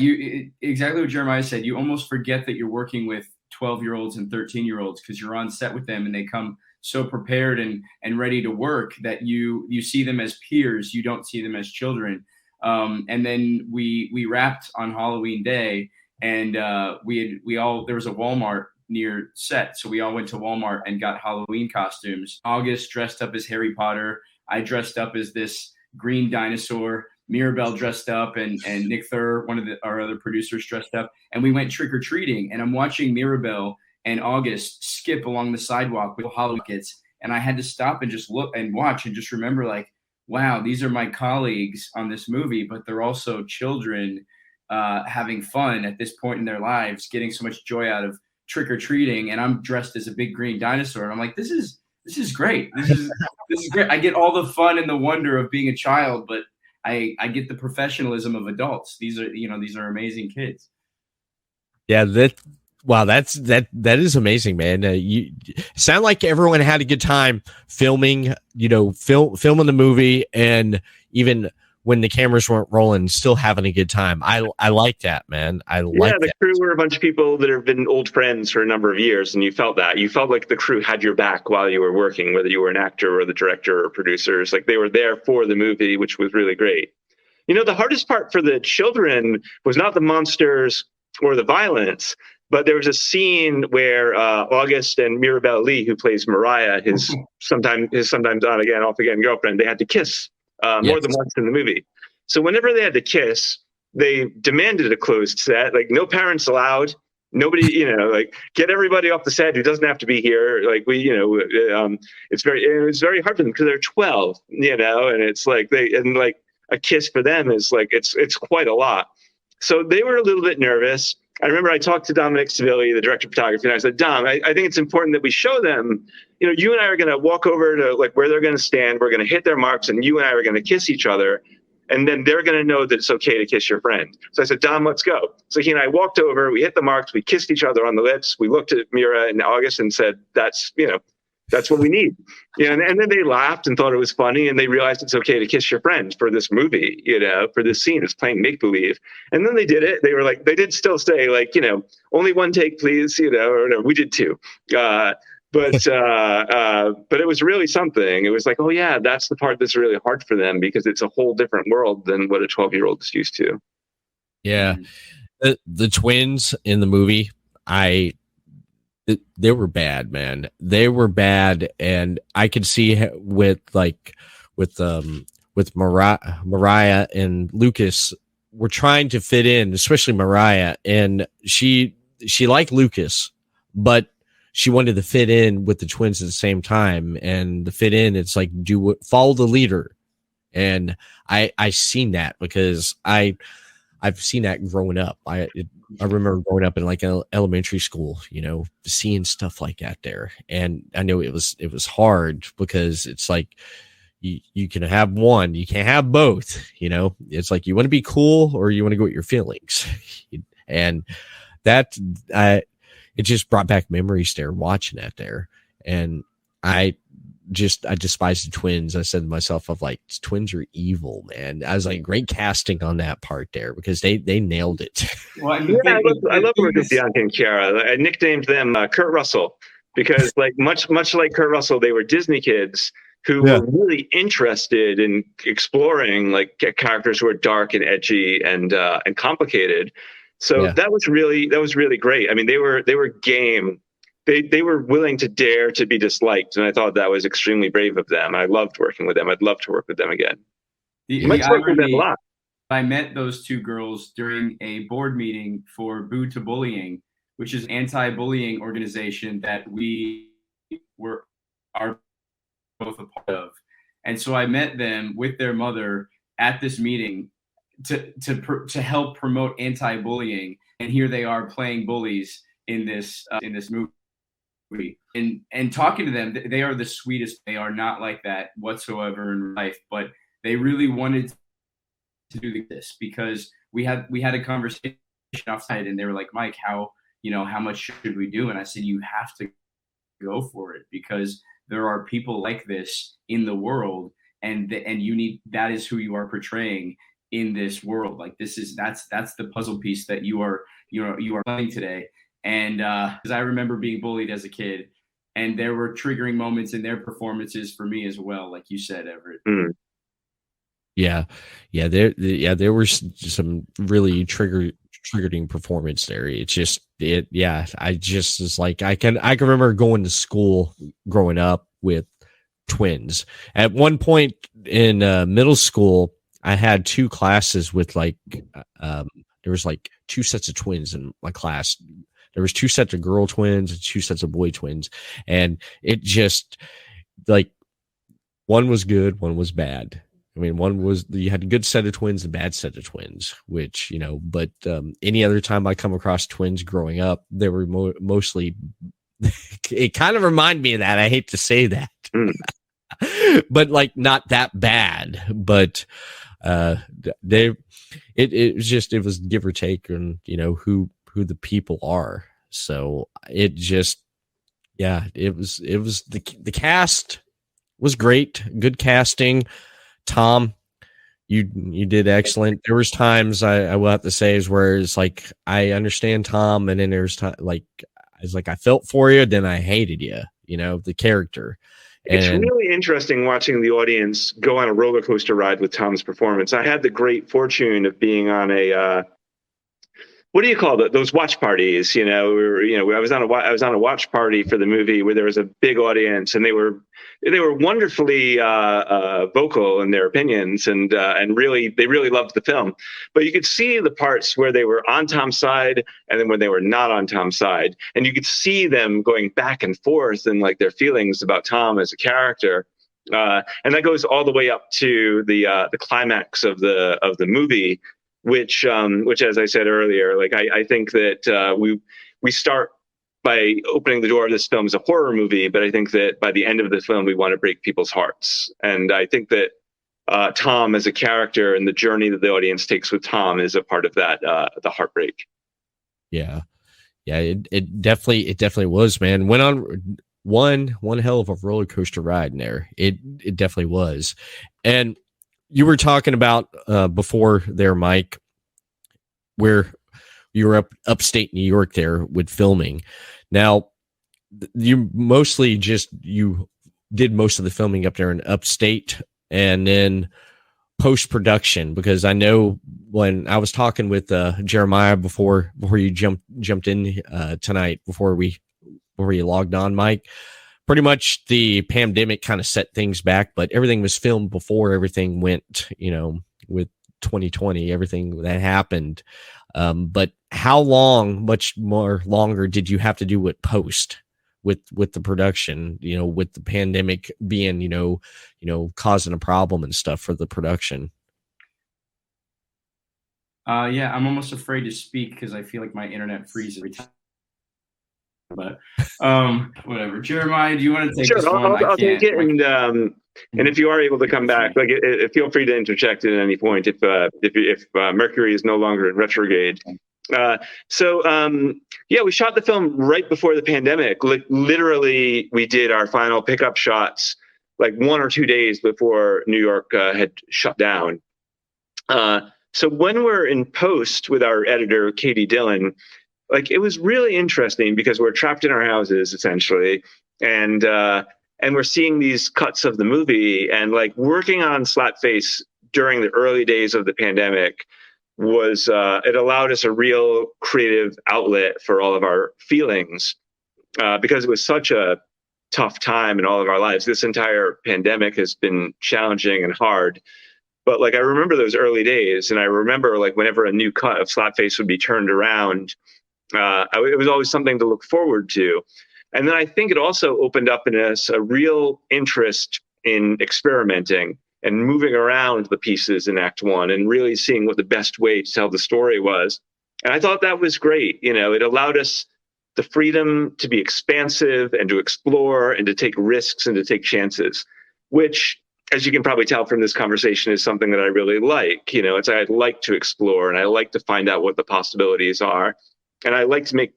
exactly what Jeremiah said. You almost forget that you're working with 12-year-olds and 13-year-olds because you're on set with them and they come so prepared and ready to work that you see them as peers. You don't see them as children. And then we wrapped on Halloween Day. And there was a Walmart near set. So we all went to Walmart and got Halloween costumes. August dressed up as Harry Potter. I dressed up as this green dinosaur. Mirabelle dressed up and Nick Thur, one of our other producers, dressed up. And we went trick-or-treating. And I'm watching Mirabelle and August skip along the sidewalk with Halloween kits. And I had to stop and just look and watch and just remember, like, wow, these are my colleagues on this movie, but they're also children having fun at this point in their lives, getting so much joy out of trick-or-treating, and I'm dressed as a big green dinosaur. And I'm like, this is great. This is great. I get all the fun and the wonder of being a child, but I get the professionalism of adults. These are amazing kids. Yeah, that is amazing, man. You sound like everyone had a good time filming, filming the movie, and even when the cameras weren't rolling, still having a good time. I like that, man. The crew were a bunch of people that have been old friends for a number of years, and you felt that. You felt like the crew had your back while you were working, whether you were an actor or the director or producers. Like they were there for the movie, which was really great. The hardest part for the children was not the monsters or the violence, but there was a scene where August and Mirabelle Lee, who plays Mariah, his sometimes on again, off again girlfriend, they had to kiss. More than once in the movie. So whenever they had to kiss, they demanded a closed set, like no parents allowed, nobody, get everybody off the set who doesn't have to be here. Like it was very hard for them because they're 12, and it's like a kiss for them is like, it's quite a lot. So they were a little bit nervous. I remember I talked to Dominic Savilli, the director of photography, and I said, Dom, I think it's important that we show them, you and I are going to walk over to like where they're going to stand. We're going to hit their marks and you and I are going to kiss each other. And then they're going to know that it's okay to kiss your friend. So I said, Dom, let's go. So he and I walked over, we hit the marks, we kissed each other on the lips. We looked at Mira and August and said, that's what we need. And then they laughed and thought it was funny, and they realized it's okay to kiss your friend for this movie, for this scene. It's playing make-believe. And then they did it. They were like, they did still stay like, only one take, please, or no, we did two. But it was really something. It was like, oh yeah, that's the part that's really hard for them because it's a whole different world than what a 12-year-old is used to. Yeah. The twins in the movie, they were bad, man. They were bad, and I could see with Mariah and Lucas, we're trying to fit in, especially Mariah, and she liked Lucas, but she wanted to fit in with the twins at the same time. And to fit in, it's like follow the leader, and I seen that because I've seen that growing up. I remember growing up in like an elementary school, seeing stuff like that there. And I know it was hard because it's like you can have one, you can't have both, it's like you want to be cool or you want to go with your feelings. And that, it just brought back memories there watching that there. And I despise the twins. I said to myself, of like, twins are evil, man. I was like, great casting on that part there because they nailed it. Well, I love working with Bianca and Chiara. I nicknamed them Kurt Russell because, like, much like Kurt Russell, they were Disney kids who were really interested in exploring like characters who are dark and edgy and complicated. So that was really great. I mean, they were game. They were willing to dare to be disliked, and I thought that was extremely brave of them. I loved working with them. I'd love to work with them again. Mike's worked with them a lot. I met those two girls during a board meeting for Boo to Bullying, which is an anti-bullying organization that we are both a part of. And so I met them with their mother at this meeting to help promote anti-bullying, and here they are playing bullies in this movie. And talking to them, they are the sweetest. They are not like that whatsoever in life, but they really wanted to do this because we had a conversation outside, and they were like, Mike, how much should we do? And I said, you have to go for it, because there are people like this in the world, and you need, that is who you are portraying in this world. Like that's the puzzle piece that you are playing today. And because I remember being bullied as a kid, and there were triggering moments in their performances for me as well, like you said, Everett. There were some really triggering performance there. It's just I just was like, I can remember going to school growing up with twins. At one point in middle school, I had two classes with there was like two sets of twins in my class. There was two sets of girl twins and two sets of boy twins, and it just like one was good, one was bad. I mean, one was, you had a good set of twins, a bad set of twins, which, but any other time I come across twins growing up, they were mostly, it kind of reminded me of that. I hate to say that, but like not that bad, but it was give or take on, who the people are. So it just, it was the cast was great. Good casting. Tom, you did excellent. There was times I will have to say is where it's like, I understand Tom, and then there's time like it's like I felt for you, then I hated you, the character. It's really interesting watching the audience go on a roller coaster ride with Tom's performance. I had the great fortune of being on a what do you call it? Those watch parties, I was on a watch party for the movie where there was a big audience, and they were wonderfully vocal in their opinions, and they really loved the film. But you could see the parts where they were on Tom's side, and then when they were not on Tom's side, and you could see them going back and forth and like their feelings about Tom as a character. And that goes all the way up to the climax of the movie. Which, as I said earlier, like I think that we start by opening the door of this film as a horror movie, but I think that by the end of the film, we want to break people's hearts. And I think that Tom as a character and the journey that the audience takes with Tom is a part of that, the heartbreak. Yeah. It definitely was, man. Went on one hell of a roller coaster ride in there. It definitely was. And you were talking about before there, Mike, where you were upstate New York there with filming. Now, you did most of the filming up there in upstate, and then post-production, because I know when I was talking with Jeremiah before you jumped in tonight, before you logged on, Mike, pretty much the pandemic kind of set things back, but everything was filmed before everything went, with 2020, everything that happened. But how much more longer did you have to do with post with the production, with the pandemic being, causing a problem and stuff for the production? I'm almost afraid to speak because I feel like my internet freezes every time. But whatever. Jeremiah, do you want to take this one? I'll take it, and if you are able to come back, feel free to interject at any point if Mercury is no longer in retrograde. We shot the film right before the pandemic. Literally, we did our final pickup shots like 1 or 2 days before New York had shut down. So when we're in post with our editor, Katie Dillon, like it was really interesting because we're trapped in our houses essentially, and we're seeing these cuts of the movie, and like working on Slapface during the early days of the pandemic was it allowed us a real creative outlet for all of our feelings because it was such a tough time in all of our lives. This entire pandemic has been challenging and hard. But like I remember those early days, and I remember like whenever a new cut of Slapface would be turned around, It was always something to look forward to. And then I think it also opened up in us a real interest in experimenting and moving around the pieces in Act One and really seeing what the best way to tell the story was. And I thought that was great. It allowed us the freedom to be expansive and to explore and to take risks and to take chances, which, as you can probably tell from this conversation, is something that I really like. I like to explore and I like to find out what the possibilities are. And I like to make,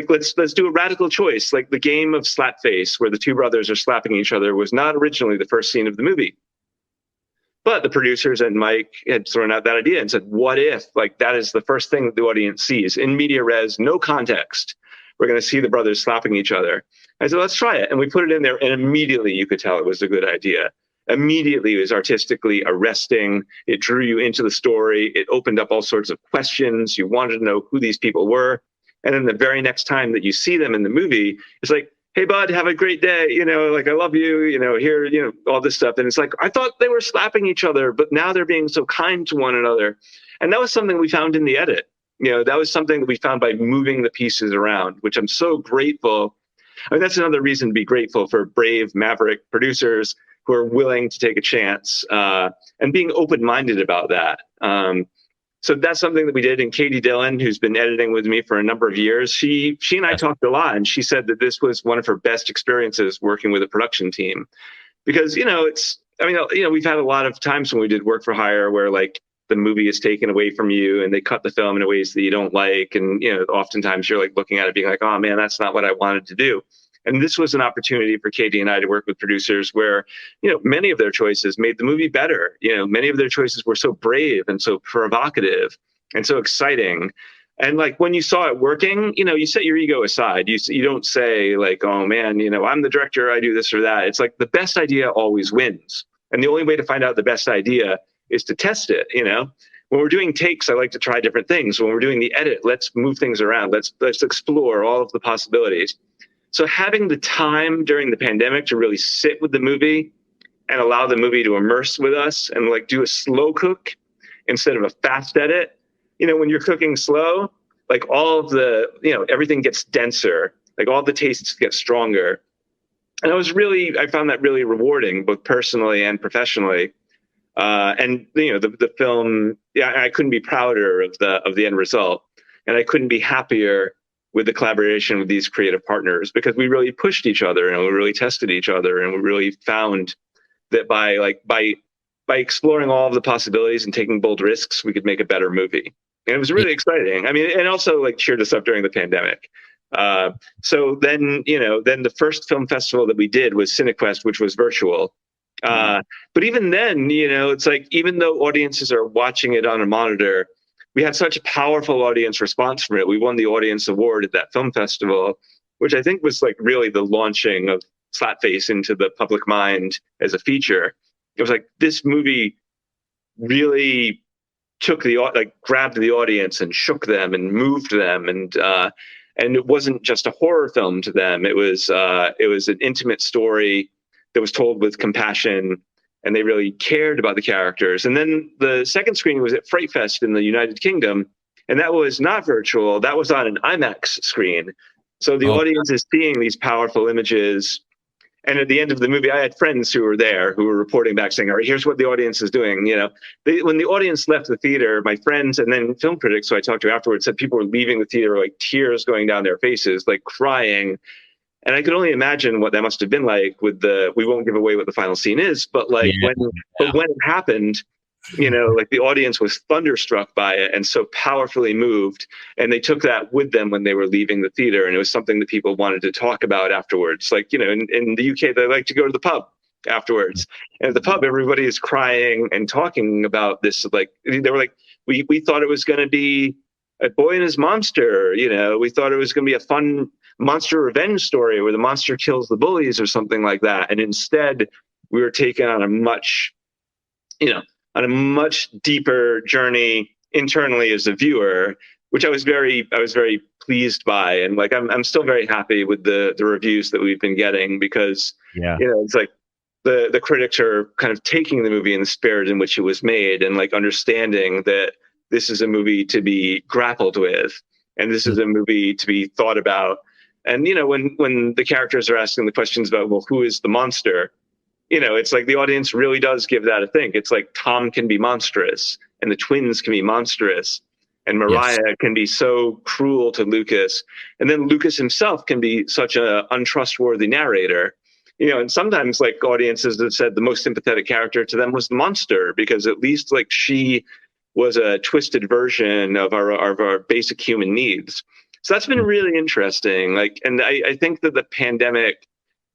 let's do a radical choice. Like the game of Slapface, where the two brothers are slapping each other, was not originally the first scene of the movie. But the producers and Mike had thrown out that idea and said, what if, that is the first thing that the audience sees in media res, no context. We're going to see the brothers slapping each other. I said, let's try it. And we put it in there, and immediately you could tell it was a good idea. Immediately it was artistically arresting. It drew you into the story. It opened up all sorts of questions. You wanted to know who these people were. And then the very next time that you see them in the movie, it's like, hey, bud, have a great day. I love you, here, all this stuff. And it's like, I thought they were slapping each other, but now they're being so kind to one another. And that was something we found in the edit. That was something that we found by moving the pieces around, which I'm so grateful. I mean, that's another reason to be grateful for brave, maverick producers who are willing to take a chance and being open-minded about that. So that's something that we did. And Katie Dillon, who's been editing with me for a number of years, she and I talked a lot, and she said that this was one of her best experiences working with a production team, because we've had a lot of times when we did work for hire where the movie is taken away from you and they cut the film in ways that you don't like, and oftentimes you're looking at it being like, oh man, that's not what I wanted to do. And this was an opportunity for Katie and I to work with producers where, many of their choices made the movie better. Many of their choices were so brave and so provocative and so exciting. And when you saw it working, you set your ego aside. You don't say oh man, I'm the director, I do this or that. It's the best idea always wins. And the only way to find out the best idea is to test it. When we're doing takes, I like to try different things. When we're doing the edit, let's move things around. Let's explore all of the possibilities. So having the time during the pandemic to really sit with the movie and allow the movie to immerse with us and do a slow cook instead of a fast edit. When you're cooking slow, all of the, everything gets denser, all the tastes get stronger. And I found that really rewarding, both personally and professionally. And the film, I couldn't be prouder of the end result, and I couldn't be happier with the collaboration with these creative partners, because we really pushed each other and we really tested each other, and we really found that by exploring all of the possibilities and taking bold risks, we could make a better movie. And it was really exciting. I mean, and also cheered us up during the pandemic. So then the first film festival that we did was CineQuest, which was virtual. But even then, it's even though audiences are watching it on a monitor, we had such a powerful audience response from it. We won the audience award at that film festival, which I think was really the launching of Slapface into the public mind as a feature. It was this movie really took grabbed the audience and shook them and moved them, and it wasn't just a horror film to them. It was an intimate story that was told with compassion, and they really cared about the characters. And then the second screening was at Fright Fest in the United Kingdom, and that was not virtual. That was on an IMAX screen. So the audience is seeing these powerful images. And at the end of the movie, I had friends who were there who were reporting back saying, all right, here's what the audience is doing. When the audience left the theater, my friends and then film critics who I talked to afterwards said people were leaving the theater tears going down their faces, crying. And I could only imagine what that must have been like with we won't give away what the final scene is, but when it happened, the audience was thunderstruck by it and so powerfully moved. And they took that with them when they were leaving the theater. And it was something that people wanted to talk about afterwards. In the UK, they like to go to the pub afterwards. And at the pub, everybody is crying and talking about this. They were we thought it was going to be a boy and his monster. We thought it was going to be a fun monster revenge story where the monster kills the bullies or something like that. And instead we were taken on a much deeper journey internally as a viewer, which I was very pleased by. And I'm still very happy with the reviews that we've been getting, because it's the critics are kind of taking the movie in the spirit in which it was made, and understanding that this is a movie to be grappled with. and this is a movie to be thought about. And when the characters are asking the questions about, well, who is the monster, it's like the audience really does give that a think. It's like Tom can be monstrous, and the twins can be monstrous, and Mariah can be so cruel to Lucas, and then Lucas himself can be such an untrustworthy narrator. And sometimes, like, audiences have said the most sympathetic character to them was the monster, because at least, like, she was a twisted version of our basic human needs. So that's been really interesting. Like, and I think that the pandemic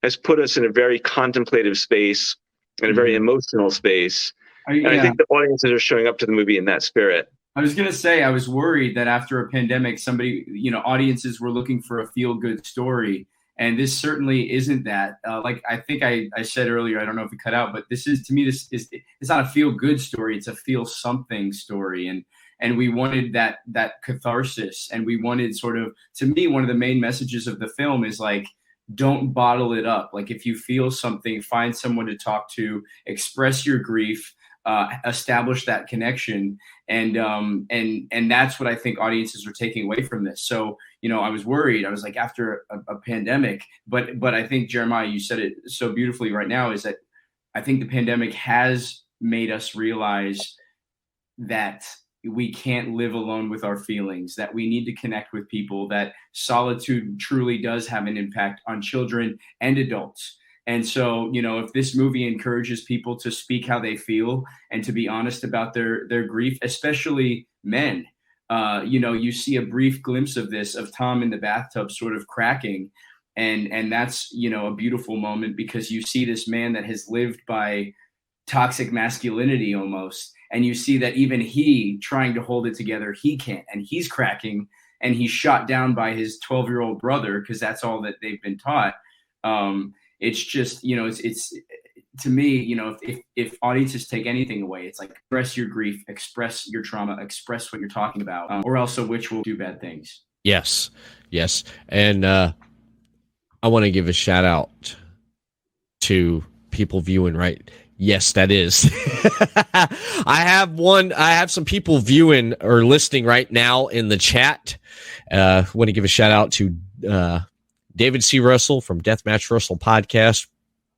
has put us in a very contemplative space and a very emotional space. And I think the audiences are showing up to the movie in that spirit. I was going to say, I was worried that after a pandemic, audiences were looking for a feel-good story. And this certainly isn't that. Like I think I said earlier, I don't know if it cut out, but this is it's not a feel-good story. It's a feel-something story. And we wanted that catharsis. And we wanted sort of, to me, one of the main messages of the film is like, don't bottle it up. Like, if you feel something, find someone to talk to, express your grief, establish that connection. And that's what I think audiences are taking away from this. So, I was worried. I was like, after a pandemic, but I think, Jeremiah, you said it so beautifully right now, is that I think the pandemic has made us realize that we can't live alone with our feelings, that we need to connect with people, that solitude truly does have an impact on children and adults. And so, if this movie encourages people to speak how they feel and to be honest about their grief, especially men, you see a brief glimpse of this, of Tom in the bathtub sort of cracking. And that's, a beautiful moment, because you see this man that has lived by toxic masculinity almost. And you see that even he, trying to hold it together, he can't, and he's cracking, and he's shot down by his 12-year-old brother, because that's all that they've been taught. It's just, it's to me, if audiences take anything away, it's like, express your grief, express your trauma, express what you're talking about, or else a witch will do bad things. Yes. And I want to give a shout out to people viewing, right? Yes, that is. I have some people viewing or listening right now in the chat. Want to give a shout out to David C. Russell from Deathmatch Russell Podcast,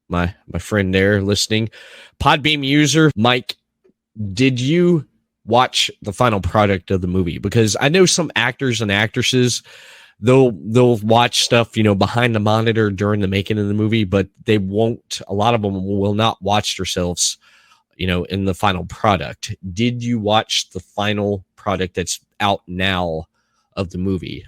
my friend there listening. Podbeam user Mike, did you watch the final product of the movie? Because I know some actors and actresses, they'll watch stuff, behind the monitor during the making of the movie, but they won't. A lot of them will not watch themselves, in the final product. Did you watch the final product that's out now of the movie?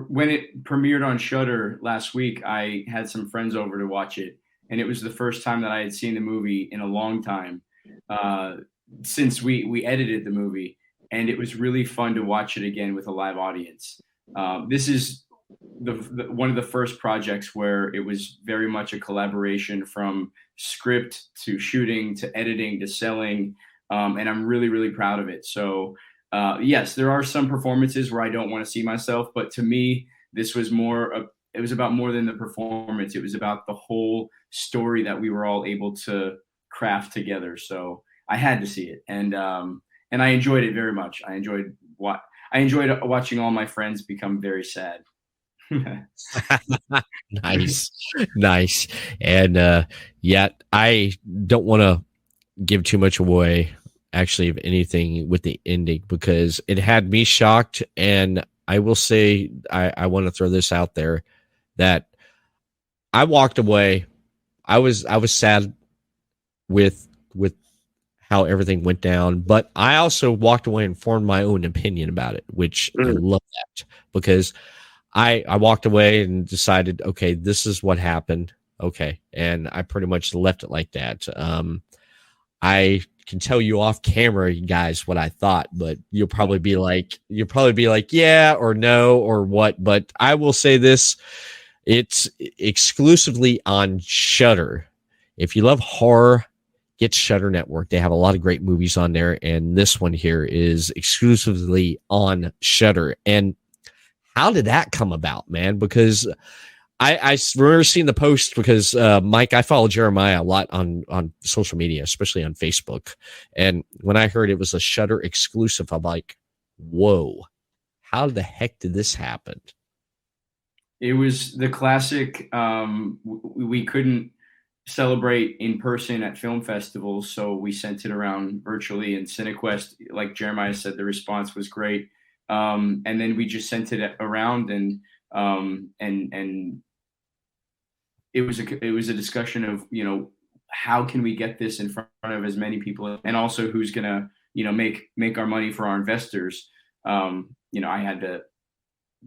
When it premiered on Shudder last week, I had some friends over to watch it, and it was the first time that I had seen the movie in a long time, since we edited the movie, and it was really fun to watch it again with a live audience. This is one of the first projects where it was very much a collaboration, from script to shooting to editing to selling, and I'm really, really proud of it. So yes, there are some performances where I don't want to see myself, but to me, this was it was about more than the performance. It was about the whole story that we were all able to craft together. So I had to see it, and I enjoyed it very much. I enjoyed watching all my friends become very sad. Nice. And I don't want to give too much away, actually, of anything with the ending, because it had me shocked. And I will say, I want to throw this out there, that I walked away. I was sad with how everything went down, but I also walked away and formed my own opinion about it, which I love that, because I walked away and decided, okay, this is what happened. Okay. And I pretty much left it like that. I can tell you off camera, you guys, what I thought, but you'll probably be like, yeah, or no, or what. But I will say this, it's exclusively on Shudder. If you love horror, get Shudder Network. They have a lot of great movies on there, and this one here is exclusively on Shudder. And how did that come about, man? Because I remember seeing the post, because Mike, I follow Jeremiah a lot on social media, especially on Facebook. And when I heard it was a Shudder exclusive, I'm like, whoa, how the heck did this happen? It was the classic. We couldn't celebrate in person at film festivals, so we sent it around virtually. And CineQuest, like Jeremiah said, the response was great. And then we just sent it around, and it was a discussion of, how can we get this in front of as many people, and also who's gonna make our money for our investors. I had to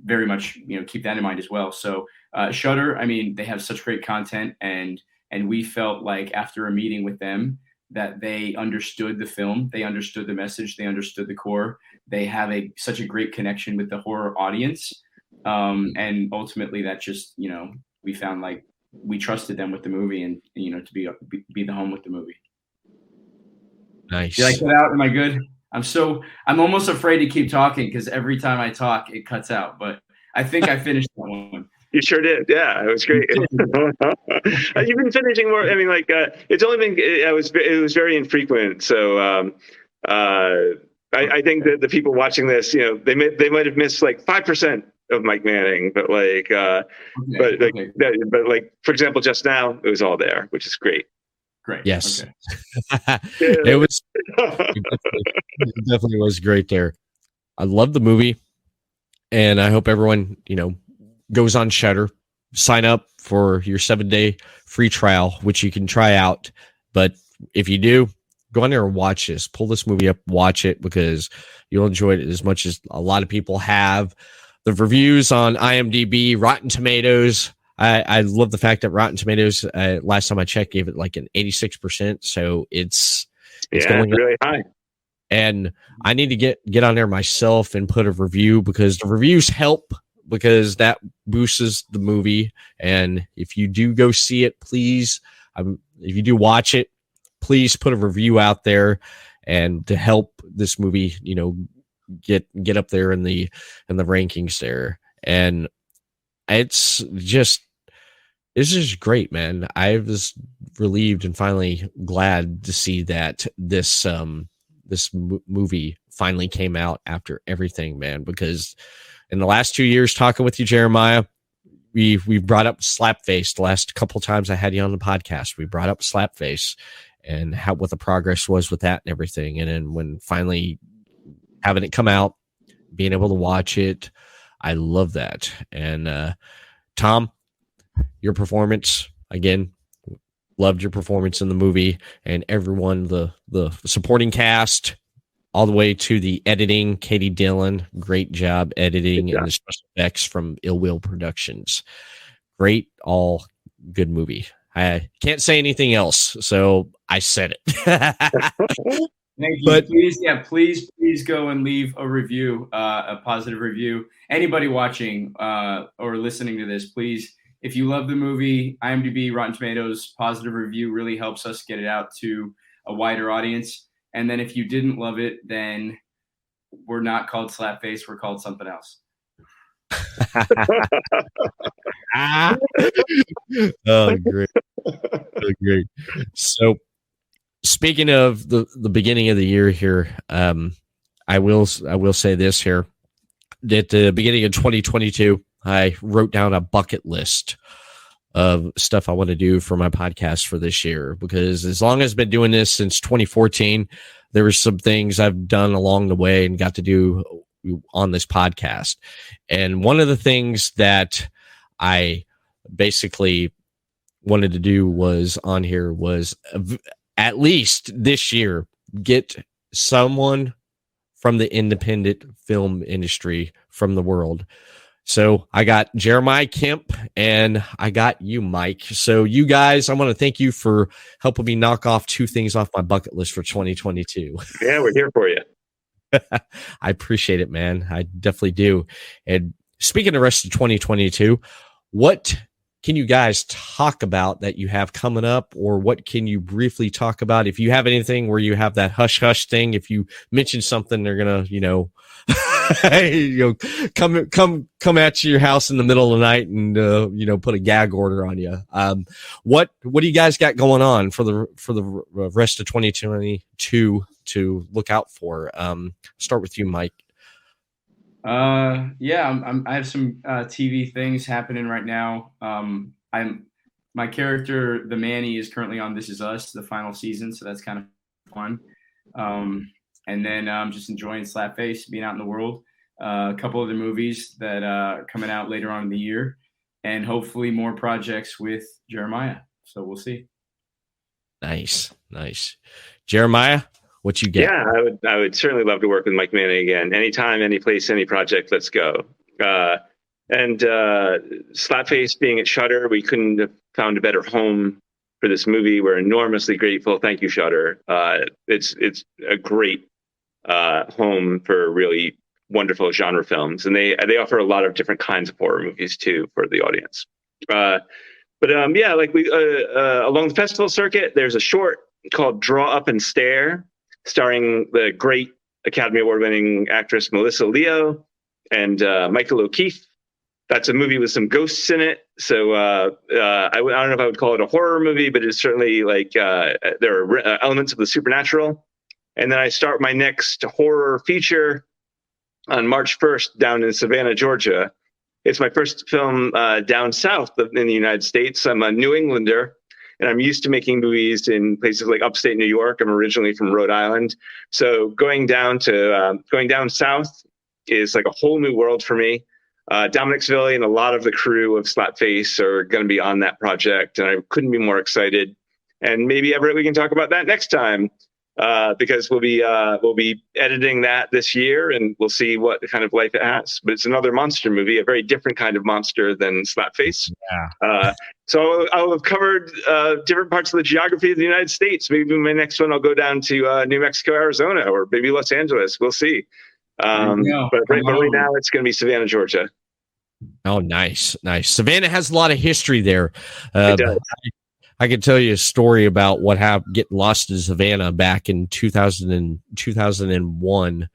very much keep that in mind as well. So Shudder, I mean, they have such great content, and we felt like after a meeting with them that they understood the film, they understood the message, they understood the core. They have such a great connection with the horror audience, and ultimately that just we found like we trusted them with the movie, and to be the home with the movie. Nice. Did I cut out? Am I good? I'm almost afraid to keep talking because every time I talk, it cuts out. But I think I finished that one. You sure did. Yeah, it was great. You've been finishing more. I mean, like it's only been. It was very infrequent. So I think that the people watching this, they might have missed like 5% of Mike Manning, but like, but like for example, just now it was all there, which is great. Great. Yes. Okay. It was. It definitely was great there. I love the movie, and I hope everyone goes on Shudder, sign up for your 7-day free trial, which you can try out. But if you do, go on there and watch this. Pull this movie up, watch it, because you'll enjoy it as much as a lot of people have. The reviews on IMDb, Rotten Tomatoes. I love the fact that Rotten Tomatoes, last time I checked, gave it like an 86%. So it's going really high. And I need to get on there myself and put a review, because the reviews help, because that boosts the movie. And if you do go see it, please, if you do watch it, please put a review out there, and to help this movie, get up there in the rankings there. And it's just great, man. I was relieved and finally glad to see that this movie finally came out after everything, man, because in the last 2 years talking with you, Jeremiah, we brought up Slapface. The last couple times I had you on the podcast, we brought up Slapface and what the progress was with that and everything. And then when finally having it come out, being able to watch it, I love that. And Tom, your performance, again, loved your performance in the movie, and everyone, the supporting cast, all the way to the editing. Katie Dillon, great job editing, and the special effects from Ill Will Productions. Great, all good movie. I can't say anything else, so I said it. Thank you. But please go and leave a review, a positive review. Anybody watching or listening to this, please, if you love the movie, IMDb, Rotten Tomatoes, positive review really helps us get it out to a wider audience. And then if you didn't love it, then we're not called Slapface. We're called something else. Oh, great. Oh, great. So speaking of the beginning of the year here, I will say this here. At the beginning of 2022, I wrote down a bucket list of stuff I want to do for my podcast for this year, because as long as I've been doing this since 2014, there were some things I've done along the way and got to do on this podcast. And one of the things that I basically wanted to do was at least this year, get someone from the independent film industry from the world. So I got Jeremiah Kipp and I got you, Mike. So you guys, I want to thank you for helping me knock off 2 things off my bucket list for 2022. Yeah, we're here for you. I appreciate it, man. I definitely do. And speaking of the rest of 2022, what can you guys talk about that you have coming up, or what can you briefly talk about? If you have anything where you have that hush hush thing, if you mention something, they're gonna, come at your house in the middle of the night and put a gag order on you. What do you guys got going on for the rest of 2022 to look out for? Start with you, Mike. Yeah, I have some TV things happening right now. My character, the Manny, is currently on This Is Us, the final season, so that's kind of fun. And then I'm just enjoying Slapface, being out in the world. A couple other movies that are coming out later on in the year, and hopefully more projects with Jeremiah. So we'll see. Nice. Jeremiah, what you get? Yeah, I would certainly love to work with Mike Manning again. Anytime, any place, any project, let's go. And Slapface being at Shudder, we couldn't have found a better home for this movie. We're enormously grateful. Thank you, Shudder. It's a great home for really wonderful genre films, and they offer a lot of different kinds of horror movies too for the audience. Yeah, like we along the festival circuit, there's a short called Draw Up and Stare, starring the great Academy Award-winning actress Melissa Leo and Michael O'Keefe. That's a movie with some ghosts in it. So I don't know if I would call it a horror movie, but it's certainly like there are elements of the supernatural. And then I start my next horror feature on March 1st down in Savannah, Georgia. It's my first film down south in the United States. I'm a New Englander, and I'm used to making movies in places like upstate New York. I'm originally from Rhode Island. So going down south is like a whole new world for me. Dominic Savelli and a lot of the crew of Slapface are going to be on that project, and I couldn't be more excited. And maybe, Everett, we can talk about that next time, because we'll be editing that this year, and we'll see what kind of life it has. But it's another monster movie, a very different kind of monster than Slapface. Yeah. So I'll have covered different parts of the geography of the United States. Maybe my next one I'll go down to New Mexico, Arizona, or maybe Los Angeles. We'll see. But right now it's going to be Savannah, Georgia. Oh, nice. Savannah has a lot of history there. It does. I can tell you a story about what happened getting lost in Savannah back in 2001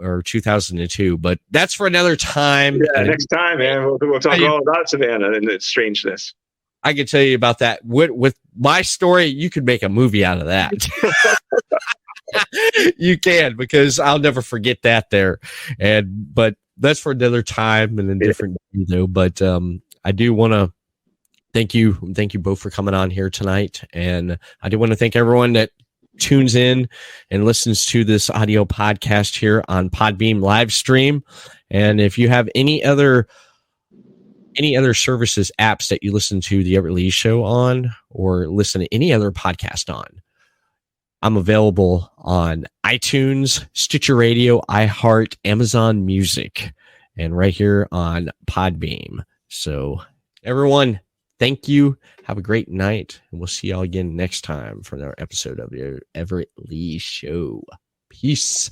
or 2002, but that's for another time. Yeah, next time, man. We'll talk all about Savannah and its strangeness. I can tell you about that. With my story, you could make a movie out of that. You can, because I'll never forget that there. But that's for another time and a different video. But I do want to thank you both for coming on here tonight, and I do want to thank everyone that tunes in and listens to this audio podcast here on Podbeam live stream. And if you have any other services, apps that you listen to the Everett Lee Show on, or listen to any other podcast on, I'm available on iTunes, Stitcher Radio, iHeart, Amazon Music, and right here on Podbeam. So everyone, thank you. Have a great night, and we'll see y'all again next time for another episode of the Everett Lee Show. Peace.